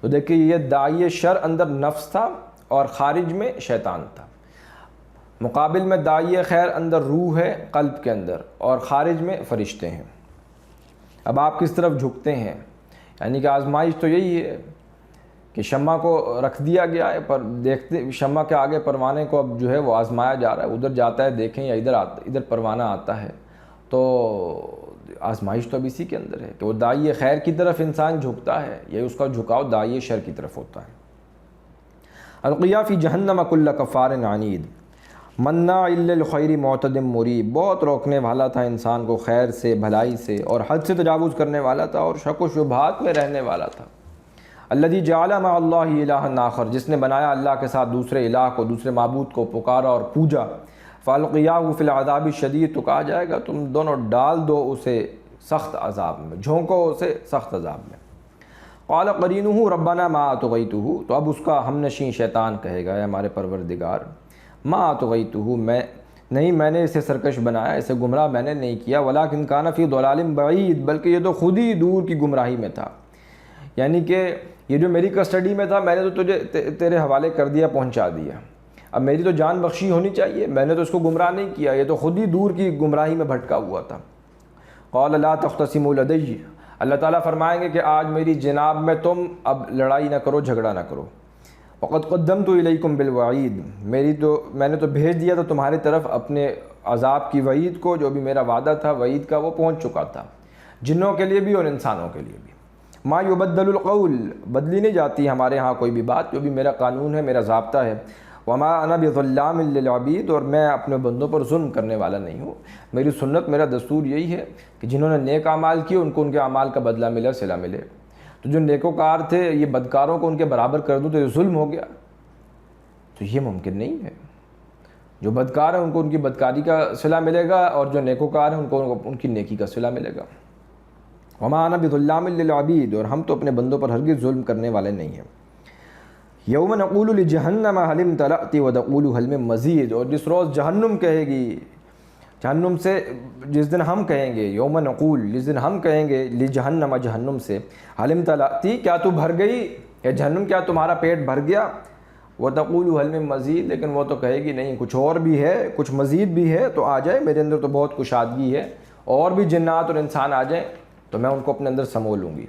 تو دیکھیے یہ داعی شر اندر نفس تھا اور خارج میں شیطان تھا، مقابل میں داعی خیر اندر روح ہے قلب کے اندر، اور خارج میں فرشتے ہیں۔ اب آپ کس طرف جھکتے ہیں؟ یعنی کہ آزمائش تو یہی ہے کہ شمع کو رکھ دیا گیا ہے، پر دیکھتے شمع کے آگے پروانے کو اب جو ہے وہ آزمایا جا رہا ہے، ادھر جاتا ہے دیکھیں یا ادھر پروانہ آتا ہے، تو آزمائش تو اب اسی کے اندر ہے کہ وہ داعی خیر کی طرف انسان جھکتا ہے، یہ اس کا جھکاؤ داعی شر کی طرف ہوتا ہے۔ القیا فی جہنم کل کفار عنید مناع للخیر معتد مریب، بہت روکنے والا تھا انسان کو خیر سے، بھلائی سے، اور حد سے تجاوز کرنے والا تھا اور شک و شبہات میں رہنے والا تھا۔ الذی جعل مع اللہ الہا آخر، جس نے بنایا اللہ کے ساتھ دوسرے الہ کو، دوسرے معبود کو پکارا اور پوجا، فالقیاہ فی العذاب الشدید، تو کہا جائے گا تم دونوں ڈال دو اسے سخت عذاب میں، جھونکو اسے سخت عذاب میں۔ قال قرینہ ربنا ما اطغیتہ، تو اب اس کا ہم نشین شیطان کہے گا اے ہمارے پروردگار، ما اطغیتہ، میں نے اسے سرکش بنایا، اسے گمراہ میں نے نہیں کیا، ولکن کان فی ضلال بعید، بلکہ یہ تو خود ہی دور کی گمراہی میں تھا، یعنی کہ یہ جو میری کسٹڈی میں تھا میں نے تو تجھے تیرے حوالے کر دیا، پہنچا دیا، اب میری تو جان بخشی ہونی چاہیے، میں نے تو اس کو گمراہ نہیں کیا، یہ تو خود ہی دور کی گمراہی میں بھٹکا ہوا تھا۔ قال لا تختصموا لدی، اللہ تعالیٰ فرمائیں گے کہ آج میری جناب میں تم اب لڑائی نہ کرو، جھگڑا نہ کرو۔ وقد قدمت الیکم بالوعید، میں نے تو بھیج دیا تھا تمہاری طرف اپنے عذاب کی وعید کو، جو بھی میرا وعدہ تھا وعید کا وہ پہنچ چکا تھا، جنوں کے لیے بھی اور انسانوں کے لیے بھی۔ ما یبدل القول، بدلی نہیں جاتی ہمارے ہاں کوئی بھی بات، جو بھی میرا قانون ہے، میرا ضابطہ ہے۔ وما انا بظلام للعبید، اور میں اپنے بندوں پر ظلم کرنے والا نہیں ہوں، میری سنت، میرا دستور یہی ہے کہ جنہوں نے نیک اعمال کیے ان کو ان کے اعمال کا بدلہ ملے، صلہ ملے، تو جو نیکوکار تھے یہ بدکاروں کو ان کے برابر کر دوں تو یہ ظلم ہو گیا، تو یہ ممکن نہیں ہے۔ جو بدکار ہیں ان کو ان کی بدکاری کا صلہ ملے گا، اور جو نیکوکار ہیں ان کو ان کی نیکی کا صلہ ملے گا۔ وما انا بظلام للعبید، اور ہم تو اپنے بندوں پر ہرگز ظلم کرنے والے نہیں ہیں۔ یوم نقول لجہنم حل امتلأت وتقول حل من مزید، اور جس روز جہنم کہے گی، جہنم سے جس دن ہم کہیں گے، یوم نقول، جس دن ہم کہیں گے لجہنم، جہنم سے، حل امتلأت، کیا تو بھر گئی، یا جہنم کیا تمہارا پیٹ بھر گیا، وتقول حل من مزید، لیکن وہ تو کہے گی نہیں کچھ اور بھی ہے، کچھ مزید بھی ہے تو آ جائے، میرے اندر تو بہت کشادگی ہے، اور بھی جنات اور انسان آ جائیں تو میں ان کو اپنے اندر سمو لوں گی۔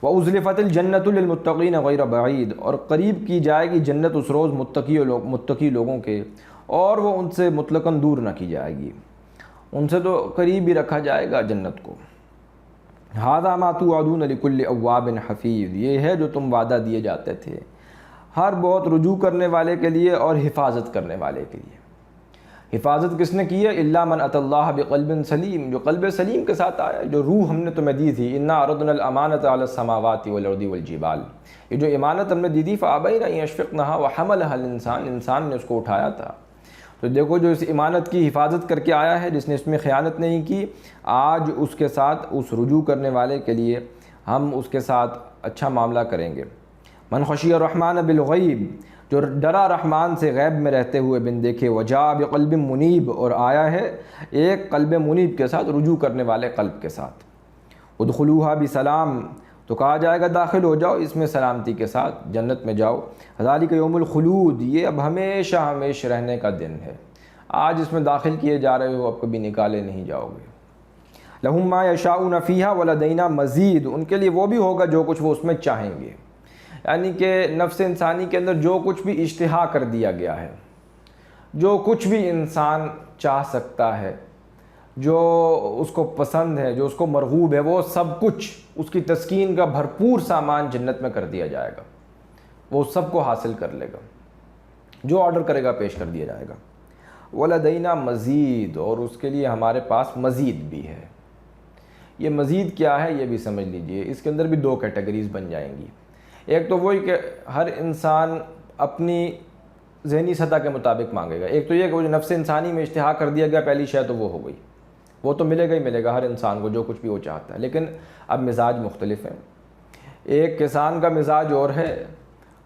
وَأُزْلِفَتِ الْجَنَّةُ لِلْمُتَّقِينَ غَيْرَ بَعِيدٍ، اور قریب کی جائے گی جنت اس روز متقی لوگوں کے، اور وہ ان سے مطلقاً دور نہ کی جائے گی، ان سے تو قریب ہی رکھا جائے گا جنت کو۔ هَذَا مَا تُوعَدُونَ لِكُلِّ أَوَّابٍ حَفِيظٍ، یہ ہے جو تم وعدہ دیے جاتے تھے ہر بہت رجوع کرنے والے کے لیے اور حفاظت کرنے والے کے لیے۔ حفاظت کس نے کی ہے؟ الا من اتى اللہ بقلب سلیم، جو قلب سلیم کے ساتھ آیا، جو روح ہم نے تمہیں دی تھی، انا عرضنا الامانۃ علی السماوات والارض والجبال، یہ جو امانت ہم نے دی تھی، فابین ان یشفقنها وحملها الانسان، انسان نے اس کو اٹھایا تھا۔ تو دیکھو جو اس امانت کی حفاظت کر کے آیا ہے، جس نے اس میں خیانت نہیں کی، آج اس کے ساتھ، اس رجوع کرنے والے کے لیے ہم اس کے ساتھ اچھا معاملہ کریں گے۔ من خشی الرحمن بالغیب، جو ڈرا رحمان سے غیب میں رہتے ہوئے بن دیکھے، وجاء بقلب منیب، اور آیا ہے ایک قلب منیب کے ساتھ، رجوع کرنے والے قلب کے ساتھ۔ ادخلوها بسلام، تو کہا جائے گا داخل ہو جاؤ اس میں سلامتی کے ساتھ، جنت میں جاؤ۔ ذالک یوم الخلود، یہ اب ہمیشہ ہمیشہ رہنے کا دن ہے، آج اس میں داخل کیے جا رہے ہو، اب کبھی نکالے نہیں جاؤ گے۔ لہم ما یشاؤون فیہا ولدینا مزید، ان کے لیے وہ بھی ہوگا جو کچھ وہ اس میں چاہیں گے، یعنی کہ نفس انسانی کے اندر جو کچھ بھی اشتہا کر دیا گیا ہے، جو کچھ بھی انسان چاہ سکتا ہے، جو اس کو پسند ہے، جو اس کو مرغوب ہے، وہ سب کچھ اس کی تسکین کا بھرپور سامان جنت میں کر دیا جائے گا، وہ سب کو حاصل کر لے گا، جو آرڈر کرے گا پیش کر دیا جائے گا۔ وَلَدَيْنَا مزید، اور اس کے لیے ہمارے پاس مزید بھی ہے۔ یہ مزید کیا ہے یہ بھی سمجھ لیجئے، اس کے اندر بھی دو کیٹیگریز بن جائیں گی۔ ایک تو وہی کہ ہر انسان اپنی ذہنی سطح کے مطابق مانگے گا، ایک تو یہ کہ وہ جو نفس انسانی میں اشتہا کر دیا گیا پہلی شے تو وہ ہو گئی، وہ تو ملے گا ہی ملے گا ہر انسان کو جو کچھ بھی وہ چاہتا ہے، لیکن اب مزاج مختلف ہیں۔ ایک کسان کا مزاج اور ہے،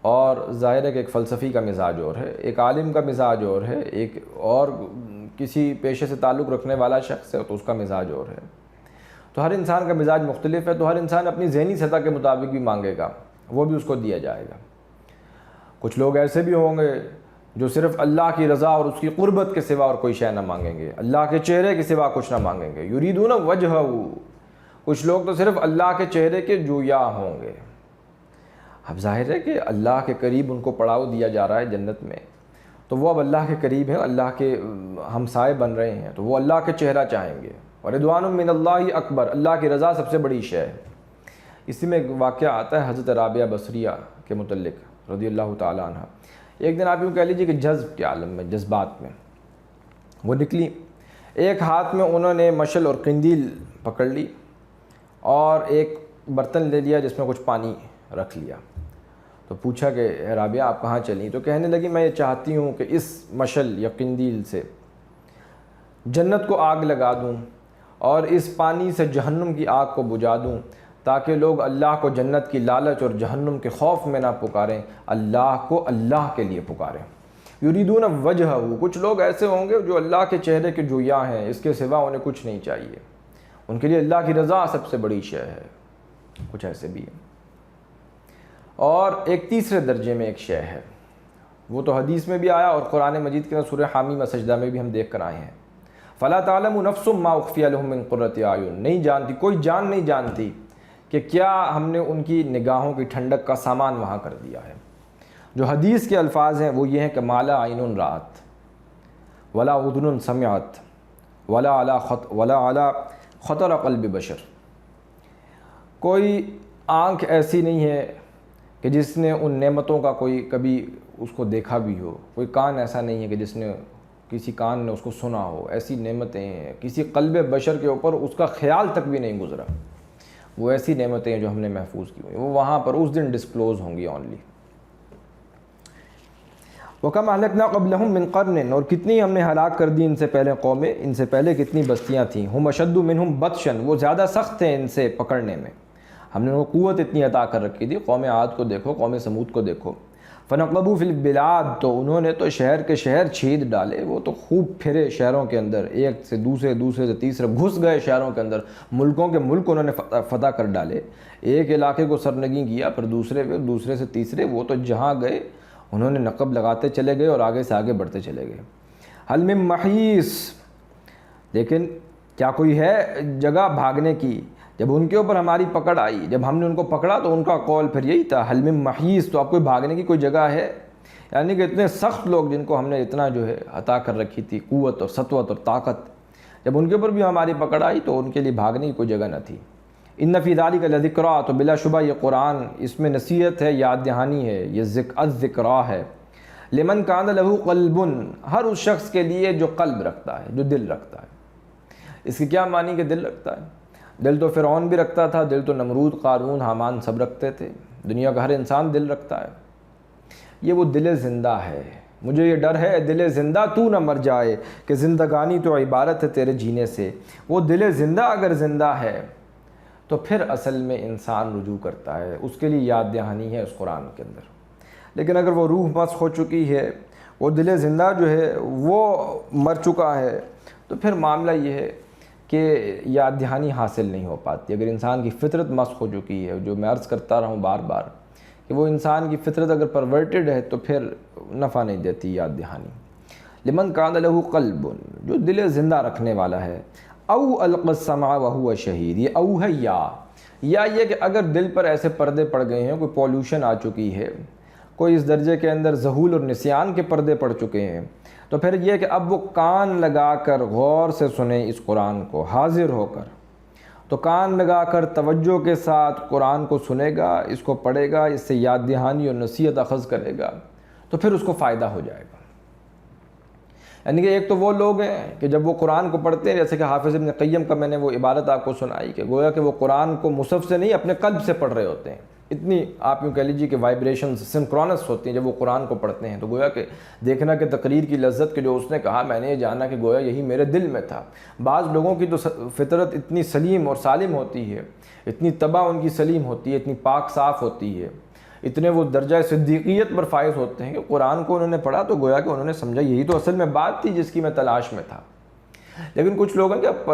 اور ظاہر ہے کہ ایک فلسفی کا مزاج اور ہے، ایک عالم کا مزاج اور ہے، ایک اور کسی پیشے سے تعلق رکھنے والا شخص ہے تو اس کا مزاج اور ہے۔ تو ہر انسان کا مزاج مختلف ہے، تو ہر انسان اپنی ذہنی سطح کے مطابق بھی مانگے گا، وہ بھی اس کو دیا جائے گا۔ کچھ لوگ ایسے بھی ہوں گے جو صرف اللہ کی رضا اور اس کی قربت کے سوا اور کوئی شے نہ مانگیں گے، اللہ کے چہرے کے سوا کچھ نہ مانگیں گے، یریدون وجہہ، کچھ لوگ تو صرف اللہ کے چہرے کے جویا ہوں گے۔ اب ظاہر ہے کہ اللہ کے قریب ان کو پڑاؤ دیا جا رہا ہے جنت میں، تو وہ اب اللہ کے قریب ہیں، اللہ کے ہمسائے بن رہے ہیں، تو وہ اللہ کے چہرہ چاہیں گے۔ اور رضوان من اللہ اکبر، اللہ کی رضا سب سے بڑی شے ہے۔ اسی میں ایک واقعہ آتا ہے حضرت رابعہ بصریہ کے متعلق رضی اللہ تعالیٰ عنہ۔ ایک دن آپ یوں کہہ لیجیے کہ جذب کے عالم میں، جذبات میں وہ نکلی، ایک ہاتھ میں انہوں نے مشل اور قندیل پکڑ لی، اور ایک برتن لے لیا جس میں کچھ پانی رکھ لیا۔ تو پوچھا کہ اے رابعہ آپ کہاں چلیں؟ تو کہنے لگی میں یہ چاہتی ہوں کہ اس مشل یا قندیل سے جنت کو آگ لگا دوں، اور اس پانی سے جہنم کی آگ کو بجھا دوں، تاکہ لوگ اللہ کو جنت کی لالچ اور جہنم کے خوف میں نہ پکاریں، اللہ کو اللہ کے لیے پکاریں۔ یریدون وجہہ، کچھ لوگ ایسے ہوں گے جو اللہ کے چہرے کے جویا ہیں، اس کے سوا انہیں کچھ نہیں چاہیے، ان کے لیے اللہ کی رضا سب سے بڑی شے ہے۔ کچھ ایسے بھی ہیں۔ اور ایک تیسرے درجے میں ایک شے ہے، وہ تو حدیث میں بھی آیا اور قرآن مجید کے سورہ حامیم سجدہ میں بھی ہم دیکھ کر آئے ہیں۔ فَلَا تَعْلَمُ نَفْسٌ مَّا أُخْفِيَ لَهُم مِّن قُرَّةِ أَعْيُن، نہیں جانتی، کوئی جان نہیں جانتی کہ کیا ہم نے ان کی نگاہوں کی ٹھنڈک کا سامان وہاں کر دیا ہے۔ جو حدیث کے الفاظ ہیں وہ یہ ہیں کہ مَا عَيْنٌ رَأَتْ وَلَا أُذُنٌ سَمِعَتْ وَلَا عَلَى خَطَرَ قَلْبِ بَشَرٍ، کوئی آنکھ ایسی نہیں ہے کہ جس نے ان نعمتوں کا کوئی کبھی اس کو دیکھا بھی ہو، کوئی کان ایسا نہیں ہے کہ جس نے کسی کان نے اس کو سنا ہو، ایسی نعمتیں ہیں، کسی قلب بشر کے اوپر اس کا خیال تک بھی نہیں گزرا، وہ ایسی نعمتیں ہیں جو ہم نے محفوظ کی ہوئی، وہ وہاں پر اس دن ڈسکلوز ہوں گی اونلی۔ وَكَمْ أَهْلَكْنَا قَبْلَهُمْ مِنْ قَرْنٍ، اور کتنی ہم نے ہلاک کر دی ان سے پہلے قومیں، ان سے پہلے کتنی بستیاں تھیں، هُمْ أَشَدُّ مِنْهُمْ بَطْشًا، وہ زیادہ سخت تھے ان سے پکڑنے میں، ہم نے ان کو قوت اتنی عطا کر رکھی تھی۔ قوم عاد کو دیکھو، قوم سمود کو دیکھو، فَنَقْلَبُوا فِي الْبِلَادِ، تو انہوں نے تو شہر کے شہر چھید ڈالے، وہ تو خوب پھرے شہروں کے اندر، ایک سے دوسرے، دوسرے سے تیسرے، گھس گئے شہروں کے اندر، ملکوں کے ملک انہوں نے فتح کر ڈالے، ایک علاقے کو سرنگیں کیا، پھر دوسرے پہ، دوسرے سے تیسرے، وہ تو جہاں گئے انہوں نے نقب لگاتے چلے گئے اور آگے سے آگے بڑھتے چلے گئے۔ حل من محیص، لیکن کیا کوئی ہے جگہ بھاگنے کی؟ جب ان کے اوپر ہماری پکڑ آئی، جب ہم نے ان کو پکڑا تو ان کا قول پھر یہی تھا، حل من محیص، تو آپ کوئی بھاگنے کی کوئی جگہ ہے؟ یعنی کہ اتنے سخت لوگ جن کو ہم نے اتنا جو ہے عطا کر رکھی تھی قوت اور سطوت اور طاقت، جب ان کے اوپر بھی ہماری پکڑ آئی تو ان کے لیے بھاگنے کی کوئی جگہ نہ تھی۔ ان فی ذلک لذکریٰ، تو بلا شبہ یہ قرآن، اس میں نصیحت ہے، یاد دہانی ہے، یہ ذکرہ ہے، لمن کان لہ قلب، ہر اس شخص کے لیے جو قلب رکھتا ہے، جو دل رکھتا ہے۔ اس کی کیا معنی کہ دل رکھتا ہے؟ دل تو فرعون بھی رکھتا تھا، دل تو نمرود، قارون، حامان سب رکھتے تھے، دنیا کا ہر انسان دل رکھتا ہے۔ یہ وہ دل زندہ ہے۔ مجھے یہ ڈر ہے دل زندہ تو نہ مر جائے، کہ زندگانی تو عبارت ہے تیرے جینے سے۔ وہ دل زندہ اگر زندہ ہے تو پھر اصل میں انسان رجوع کرتا ہے، اس کے لیے یاد دہانی ہے اس قرآن کے اندر۔ لیکن اگر وہ روح مسخ ہو چکی ہے، وہ دل زندہ جو ہے وہ مر چکا ہے، تو پھر معاملہ یہ ہے کہ یاد دہانی حاصل نہیں ہو پاتی۔ اگر انسان کی فطرت مسخ ہو چکی ہے، جو میں عرض کرتا رہا ہوں بار بار کہ وہ انسان کی فطرت اگر پرورٹڈ ہے تو پھر نفع نہیں دیتی یاد دہانی۔ لمن کان لہ قلب، جو دل زندہ رکھنے والا ہے، او القى السمع وهو شہید، یہ او ہے یا یہ کہ اگر دل پر ایسے پردے پڑ گئے ہیں، کوئی پولوشن آ چکی ہے، کوئی اس درجے کے اندر ذہول اور نسیان کے پردے پڑ چکے ہیں، تو پھر یہ کہ اب وہ کان لگا کر غور سے سنیں اس قرآن کو، حاضر ہو کر، تو کان لگا کر توجہ کے ساتھ قرآن کو سنے گا، اس کو پڑھے گا، اس سے یاد دہانی اور نصیحت اخذ کرے گا، تو پھر اس کو فائدہ ہو جائے گا۔ یعنی کہ ایک تو وہ لوگ ہیں کہ جب وہ قرآن کو پڑھتے ہیں، جیسے کہ حافظ ابن قیم کا میں نے وہ عبارت آپ کو سنائی کہ گویا کہ وہ قرآن کو مصحف سے نہیں اپنے قلب سے پڑھ رہے ہوتے ہیں، اتنی آپ یوں کہہ لیجیے کہ وائبریشنز سنکرونس ہوتی ہیں جب وہ قرآن کو پڑھتے ہیں۔ تو گویا کہ دیکھنا کہ تقریر کی لذت کہ جو اس نے کہا میں نے یہ جانا کہ گویا یہی میرے دل میں تھا۔ بعض لوگوں کی تو فطرت اتنی سلیم اور سالم ہوتی ہے، اتنی طبع ان کی سلیم ہوتی ہے، اتنی پاک صاف ہوتی ہے، اتنے وہ درجہ صدیقیت پر فائز ہوتے ہیں کہ قرآن کو انہوں نے پڑھا تو گویا کہ انہوں نے سمجھا یہی تو اصل میں بات تھی جس کی میں تلاش میں تھا۔ لیکن کچھ لوگ ہیں کہ اب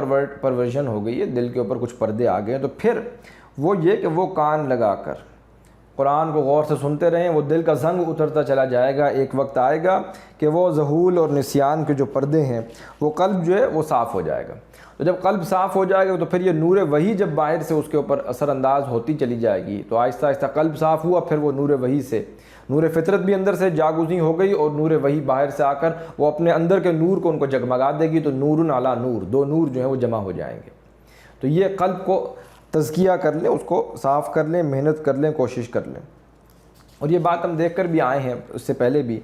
پرورژن ہو گئی ہے، دل کے اوپر کچھ پردے آ گئے ہیں، تو پھر وہ یہ کہ وہ کان لگا کر قرآن کو غور سے سنتے رہیں، وہ دل کا زنگ اترتا چلا جائے گا، ایک وقت آئے گا کہ وہ ذہول اور نسیان کے جو پردے ہیں وہ قلب جو ہے وہ صاف ہو جائے گا۔ تو جب قلب صاف ہو جائے گا تو پھر یہ نور وحی جب باہر سے اس کے اوپر اثر انداز ہوتی چلی جائے گی، تو آہستہ آہستہ قلب صاف ہوا، پھر وہ نور وحی سے نور فطرت بھی اندر سے جاگزیں ہو گئی اور نور وحی باہر سے آ کر وہ اپنے اندر کے نور کو ان کو جگمگا دے گی، تو نور علی نور، دو نور جو ہیں وہ جمع ہو جائیں گے۔ تو یہ قلب کو تزکیہ کر لیں، اس کو صاف کر لیں، محنت کر لیں، کوشش کر لیں۔ اور یہ بات ہم دیکھ کر بھی آئے ہیں اس سے پہلے بھی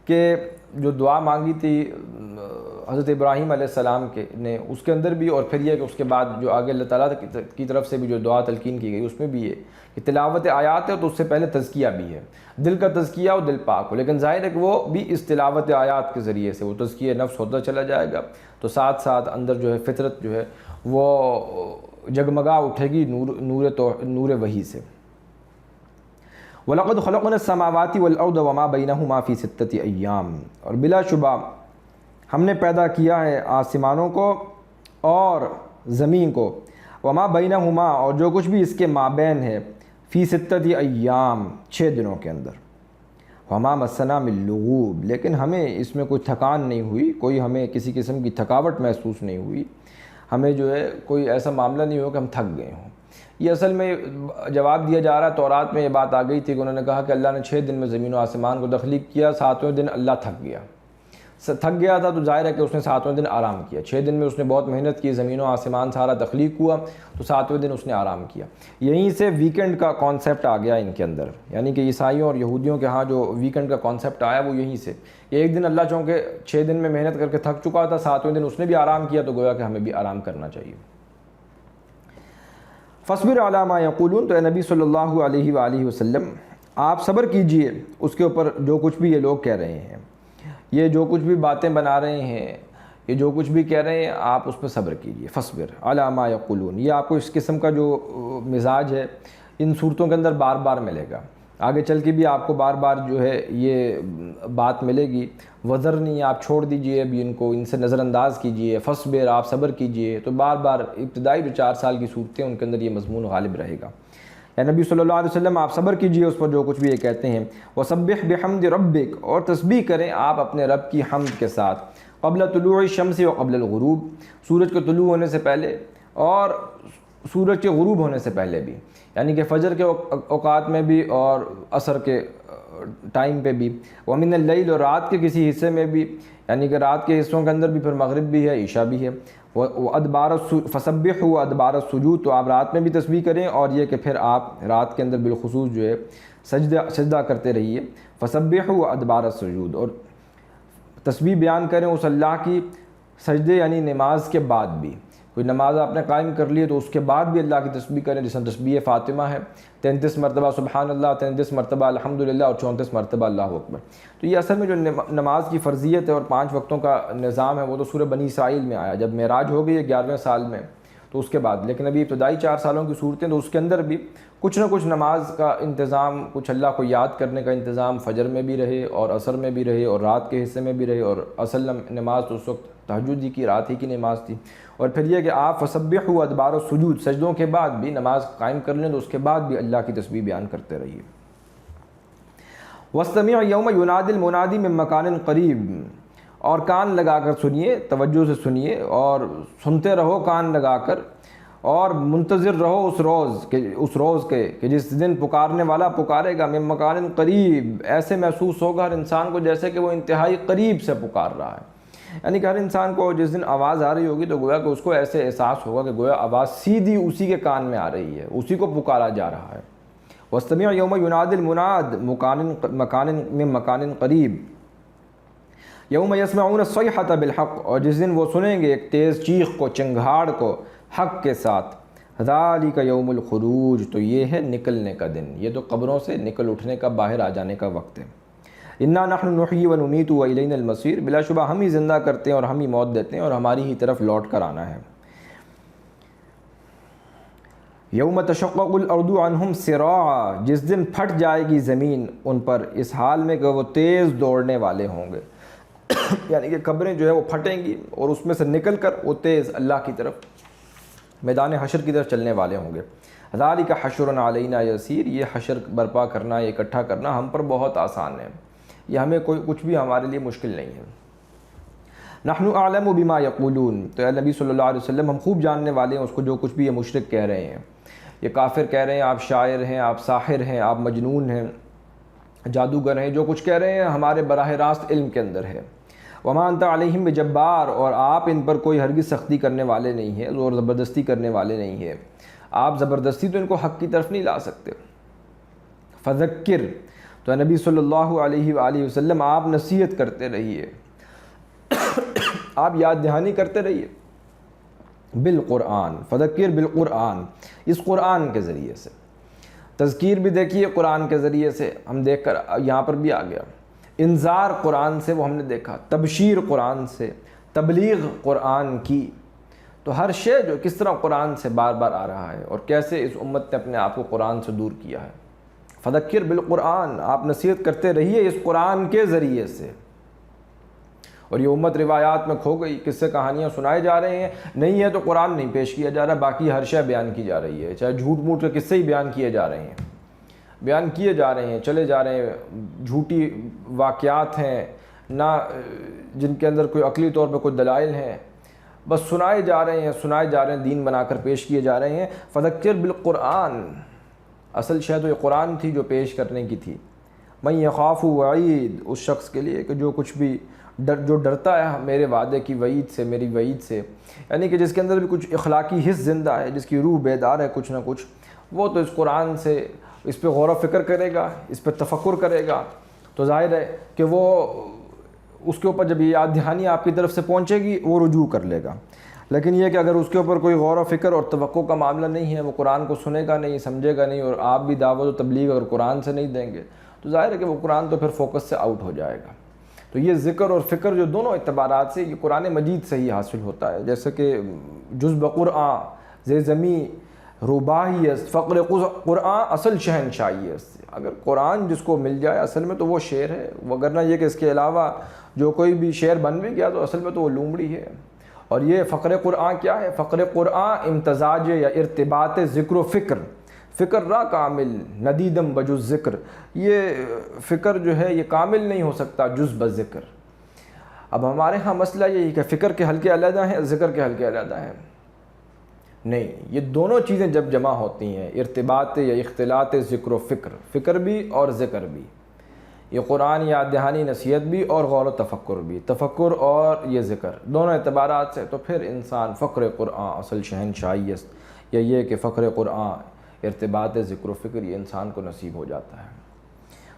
کہ جو دعا مانگی تھی حضرت ابراہیم علیہ السلام کے نے، اس کے اندر بھی، اور پھر یہ کہ اس کے بعد جو آگے اللہ تعالیٰ کی طرف سے بھی جو دعا تلقین کی گئی اس میں بھی یہ کہ تلاوت آیات ہے تو اس سے پہلے تزکیہ بھی ہے، دل کا تزکیہ ہو، دل پاک ہو، لیکن ظاہر ہے کہ وہ بھی اس تلاوت آیات کے ذریعے سے وہ تزکیہ نفس ہوتا چلا جائے گا، تو ساتھ ساتھ اندر جو ہے فطرت جو ہے وہ جگمگا اٹھے گی نور وحی سے۔ وَلَقَدْ خَلَقْنَا السَّمَاوَاتِ وَالْأَرْضَ وَمَا بَيْنَهُمَا فِي سِتَّةِ أَيَّامٍ، اور بلا شبہ ہم نے پیدا کیا ہے آسمانوں کو اور زمین کو، وما بینہما، اور جو کچھ بھی اس کے مابین ہے، فی ستۃ ایام، 6 دنوں کے اندر، وما مسنا من لغوب، لیکن ہمیں اس میں کوئی تھکان نہیں ہوئی، کوئی ہمیں کسی قسم کی تھکاوٹ محسوس نہیں ہوئی، ہمیں جو ہے کوئی ایسا معاملہ نہیں ہو کہ ہم تھک گئے ہوں۔ یہ اصل میں جواب دیا جا رہا ہے، تورات میں یہ بات آ گئی تھی کہ انہوں نے کہا کہ اللہ نے 6 دن میں زمین و آسمان کو تخلیق کیا، 7ویں دن اللہ تھک گیا تھا، تو ظاہر ہے کہ اس نے 7ویں دن آرام کیا۔ 6 دن میں اس نے بہت محنت کی، زمین و آسمان سارا تخلیق ہوا، تو 7ویں دن اس نے آرام کیا۔ یہیں سے ویکنڈ کا کانسیپٹ آ گیا ان کے اندر، یعنی کہ عیسائیوں اور یہودیوں کے ہاں جو ویکنڈ کا کانسیپٹ آیا وہ یہیں سے، ایک دن اللہ چونکہ 6 دن میں محنت کر کے تھک چکا تھا، 7ویں دن اس نے بھی آرام کیا، تو گویا کہ ہمیں بھی آرام کرنا چاہیے۔ فاصبر علی ما یقولون، تو اے نبی صلی اللہ علیہ وآلہ وسلم آپ صبر کیجئے اس کے اوپر جو کچھ بھی یہ لوگ کہہ رہے ہیں، یہ جو کچھ بھی باتیں بنا رہے ہیں، یہ جو کچھ بھی کہہ رہے ہیں، آپ اس پہ صبر کیجئے۔ فاصبر علی ما یقولون، یہ آپ کو اس قسم کا جو مزاج ہے ان صورتوں کے اندر بار بار ملے گا، آگے چل کے بھی آپ کو بار بار جو ہے یہ بات ملے گی۔ وزر نہیں، آپ چھوڑ دیجئے ابھی ان کو، ان سے نظر انداز کیجئے، فاصبر، آپ صبر کیجئے، تو بار بار ابتدائی جو 4 سال کی صورتیں ان کے اندر یہ مضمون غالب رہے گا۔ اے نبی صلی اللہ علیہ وسلم آپ صبر کیجئے اس پر جو کچھ بھی یہ کہتے ہیں۔ وسبح بحمد ربک، اور تسبیح کریں آپ اپنے رب کی حمد کے ساتھ، قبل طلوع الشمس و قبل الغروب، سورج کے طلوع ہونے سے پہلے اور سورج کے غروب ہونے سے پہلے بھی، یعنی کہ فجر کے اوقات میں بھی اور عصر کے ٹائم پہ بھی، ومن اللیل، اور رات کے کسی حصے میں بھی، یعنی کہ رات کے حصوں کے اندر بھی، پھر مغرب بھی ہے، عشاء بھی ہے، فسبحوا ادبار السجود، تو آپ رات میں بھی تسبیح کریں، اور یہ کہ پھر آپ رات کے اندر بالخصوص جو ہے سجدہ کرتے رہیے، فسبحوا ادبار السجود، اور تسبیح بیان کریں اس اللہ کی سجدے یعنی نماز کے بعد بھی۔ کوئی نماز آپ نے قائم کر لی ہے تو اس کے بعد بھی اللہ کی تسبیح کریں، جس میں تسبیح فاطمہ ہے 33 مرتبہ سبحان اللہ، 33 مرتبہ الحمدللہ اور 34 مرتبہ اللہ اکبر۔ تو یہ اصل میں جو نماز کی فرضیت ہے اور 5 وقتوں کا نظام ہے وہ تو سورہ بنی اسرائیل میں آیا، جب معراج ہو گئی 11ویں سال میں تو اس کے بعد، لیکن ابھی ابتدائی 4 سالوں کی صورتیں تو اس کے اندر بھی کچھ نہ کچھ نماز کا انتظام، کچھ اللہ کو یاد کرنے کا انتظام فجر میں بھی رہے اور عصر میں بھی رہے اور رات کے حصے میں بھی رہے، اور اصل نماز تو اس وقت تہجد ہی کی رات ہی کی نماز تھی۔ اور پھر یہ کہ آپ فسبحوا ادبار السجود، سجدوں کے بعد بھی نماز قائم کر لیں تو اس کے بعد بھی اللہ کی تسبیح بیان کرتے رہیے۔ واستمع یوم ینادی المنادی من مکان قریب، اور کان لگا کر سنیے، توجہ سے سنیے اور سنتے رہو کان لگا کر، اور منتظر رہو اس روز کے کہ جس دن پکارنے والا پکارے گا، من مکان قریب، ایسے محسوس ہوگا ہر انسان کو جیسے کہ وہ انتہائی قریب سے پکار رہا ہے، یعنی کہ ہر انسان کو جس دن آواز آ رہی ہوگی تو گویا کہ اس کو ایسے احساس ہوگا کہ گویا آواز سیدھی اسی کے کان میں آ رہی ہے، اسی کو پکارا جا رہا ہے۔ واستمع یوم ینادی المناد من مکان قریب، یوم یسمعون الصیحۃ بالحق، اور جس دن وہ سنیں گے ایک تیز چیخ کو، چنگھاڑ کو حق کے ساتھ۔ ذالک یوم الخروج، تو یہ ہے نکلنے کا دن، یہ تو قبروں سے نکل اٹھنے کا، باہر آ جانے کا وقت ہے۔ انا نحن نحیی ونمیت والینا المصیر، بلا شبہ ہم ہی زندہ کرتے ہیں اور ہم ہی موت دیتے ہیں اور ہماری ہی طرف لوٹ کر آنا ہے۔ یوم تشقق الارض عنہم سراعا، جس دن پھٹ جائے گی زمین ان پر، اس حال میں کہ وہ تیز دوڑنے والے ہوں گے، یعنی کہ قبریں جو ہے وہ پھٹیں گی اور اس میں سے نکل کر وہ تیز اللہ کی طرف، میدان حشر کی طرف چلنے والے ہوں گے۔ ذالک حشر علینا یسیر، یہ حشر برپا کرنا، یہ اکٹھا کرنا ہم پر بہت آسان ہے، یہ ہمیں کچھ بھی ہمارے لیے مشکل نہیں ہے۔ نحن اعلم بما یقولون، تو اے نبی صلی اللہ علیہ وسلم ہم خوب جاننے والے ہیں اس کو جو کچھ بھی یہ مشرک کہہ رہے ہیں، یہ کافر کہہ رہے ہیں آپ شاعر ہیں، آپ ساحر ہیں، آپ مجنون ہیں، جادوگر ہیں، جو کچھ کہہ رہے ہیں ہمارے براہ راست علم کے اندر ہے۔ وما انت علیہم بجبار، اور آپ ان پر کوئی ہرگز سختی کرنے والے نہیں ہیں، زور زبردستی کرنے والے نہیں ہیں، آپ زبردستی تو ان کو حق کی طرف نہیں لا سکتے۔ فذکر، تو نبی صلی اللہ علیہ وآلہ وسلم آپ نصیحت کرتے رہیے، آپ یاد دہانی کرتے رہیے، بالقرآن، فذکر بالقرآن، اس قرآن کے ذریعے سے۔ تذکیر بھی دیکھیے قرآن کے ذریعے سے، ہم دیکھ کر یہاں پر بھی آ گیا، انذار قرآن سے وہ ہم نے دیکھا، تبشیر قرآن سے، تبلیغ قرآن کی، تو ہر شے جو کس طرح قرآن سے بار بار آ رہا ہے اور کیسے اس امت نے اپنے آپ کو قرآن سے دور کیا ہے۔ فذکر بالقرآن، آپ نصیحت کرتے رہیے اس قرآن کے ذریعے سے۔ اور یہ امت روایات میں کھو گئی، قصے کہانیاں سنائے جا رہے ہیں، نہیں ہے تو قرآن نہیں پیش کیا جا رہا، باقی ہر شے بیان کی جا رہی ہے، چاہے جھوٹ موٹ کے قصے ہی بیان کیے جا رہے ہیں، بیان کیے جا رہے ہیں، چلے جا رہے ہیں، جھوٹی واقعات ہیں نہ جن کے اندر کوئی عقلی طور پہ کوئی دلائل ہیں، بس سنائے جا رہے ہیں، دین بنا کر پیش کیے جا رہے ہیں۔ فذکر بالقرآن، اصل شے تو یہ قرآن تھی جو پیش کرنے کی تھی۔ من یخاف وعید، اس شخص کے لیے کہ جو کچھ بھی جو ڈرتا ہے میرے وعدے کی وعید سے، میری وعید سے، یعنی کہ جس کے اندر بھی کچھ اخلاقی حس زندہ ہے، جس کی روح بیدار ہے کچھ نہ کچھ، وہ تو اس قرآن سے اس پہ غور و فکر کرے گا، اس پہ تفکر کرے گا، تو ظاہر ہے کہ وہ اس کے اوپر جب یہ یاد دہانی آپ کی طرف سے پہنچے گی وہ رجوع کر لے گا۔ لیکن یہ کہ اگر اس کے اوپر کوئی غور و فکر اور توقع کا معاملہ نہیں ہے، وہ قرآن کو سنے گا نہیں، سمجھے گا نہیں، اور آپ بھی دعوت و تبلیغ اگر قرآن سے نہیں دیں گے تو ظاہر ہے کہ وہ قرآن تو پھر فوکس سے آؤٹ ہو جائے گا۔ تو یہ ذکر اور فکر جو دونوں اعتبارات سے یہ قرآن مجید سے ہی حاصل ہوتا ہے، جیسے کہ جز بقرآن زی زمین روباہی است، فقر قرآن اصل شہنشاہی است۔ اگر قرآن جس کو مل جائے اصل میں تو وہ شعر ہے، وگرنہ یہ کہ اس کے علاوہ جو کوئی بھی شعر بن بھی گیا تو اصل میں تو وہ لومڑی ہے۔ اور یہ فقر قرآن کیا ہے؟ فقر قرآن امتزاج یا ارتباط ذکر و فکر را کامل ندیدم بجز ذکر، یہ فکر جو ہے یہ کامل نہیں ہو سکتا جز بذکر۔ اب ہمارے ہاں مسئلہ یہی کہ فکر کے حلقے علیحدہ ہیں، ذکر کے حلقے علیحدہ ہیں، نہیں، یہ دونوں چیزیں جب جمع ہوتی ہیں، ارتباط یا اختلاط ذکر و فکر بھی اور ذکر بھی، یہ قرآن یاد دہانی نصیحت بھی اور غور و تفکر بھی، تفکر اور یہ ذکر دونوں اعتبارات سے، تو پھر انسان فقر قرآن اصل شہنشاہی است، یا یہ کہ فقر قرآن ارتباط ذکر و فکر یہ انسان کو نصیب ہو جاتا ہے۔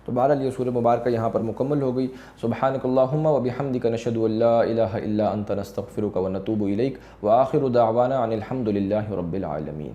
تو بہرحال یہ سورہ مبارکہ یہاں پر مکمل ہو گئی۔ سبحانک اللہم و بحمدک نشہد ان لا الہ الا انت نستغفرک و نتوب الیک، وآخر دعوانا ان الحمد للہ رب العالمین۔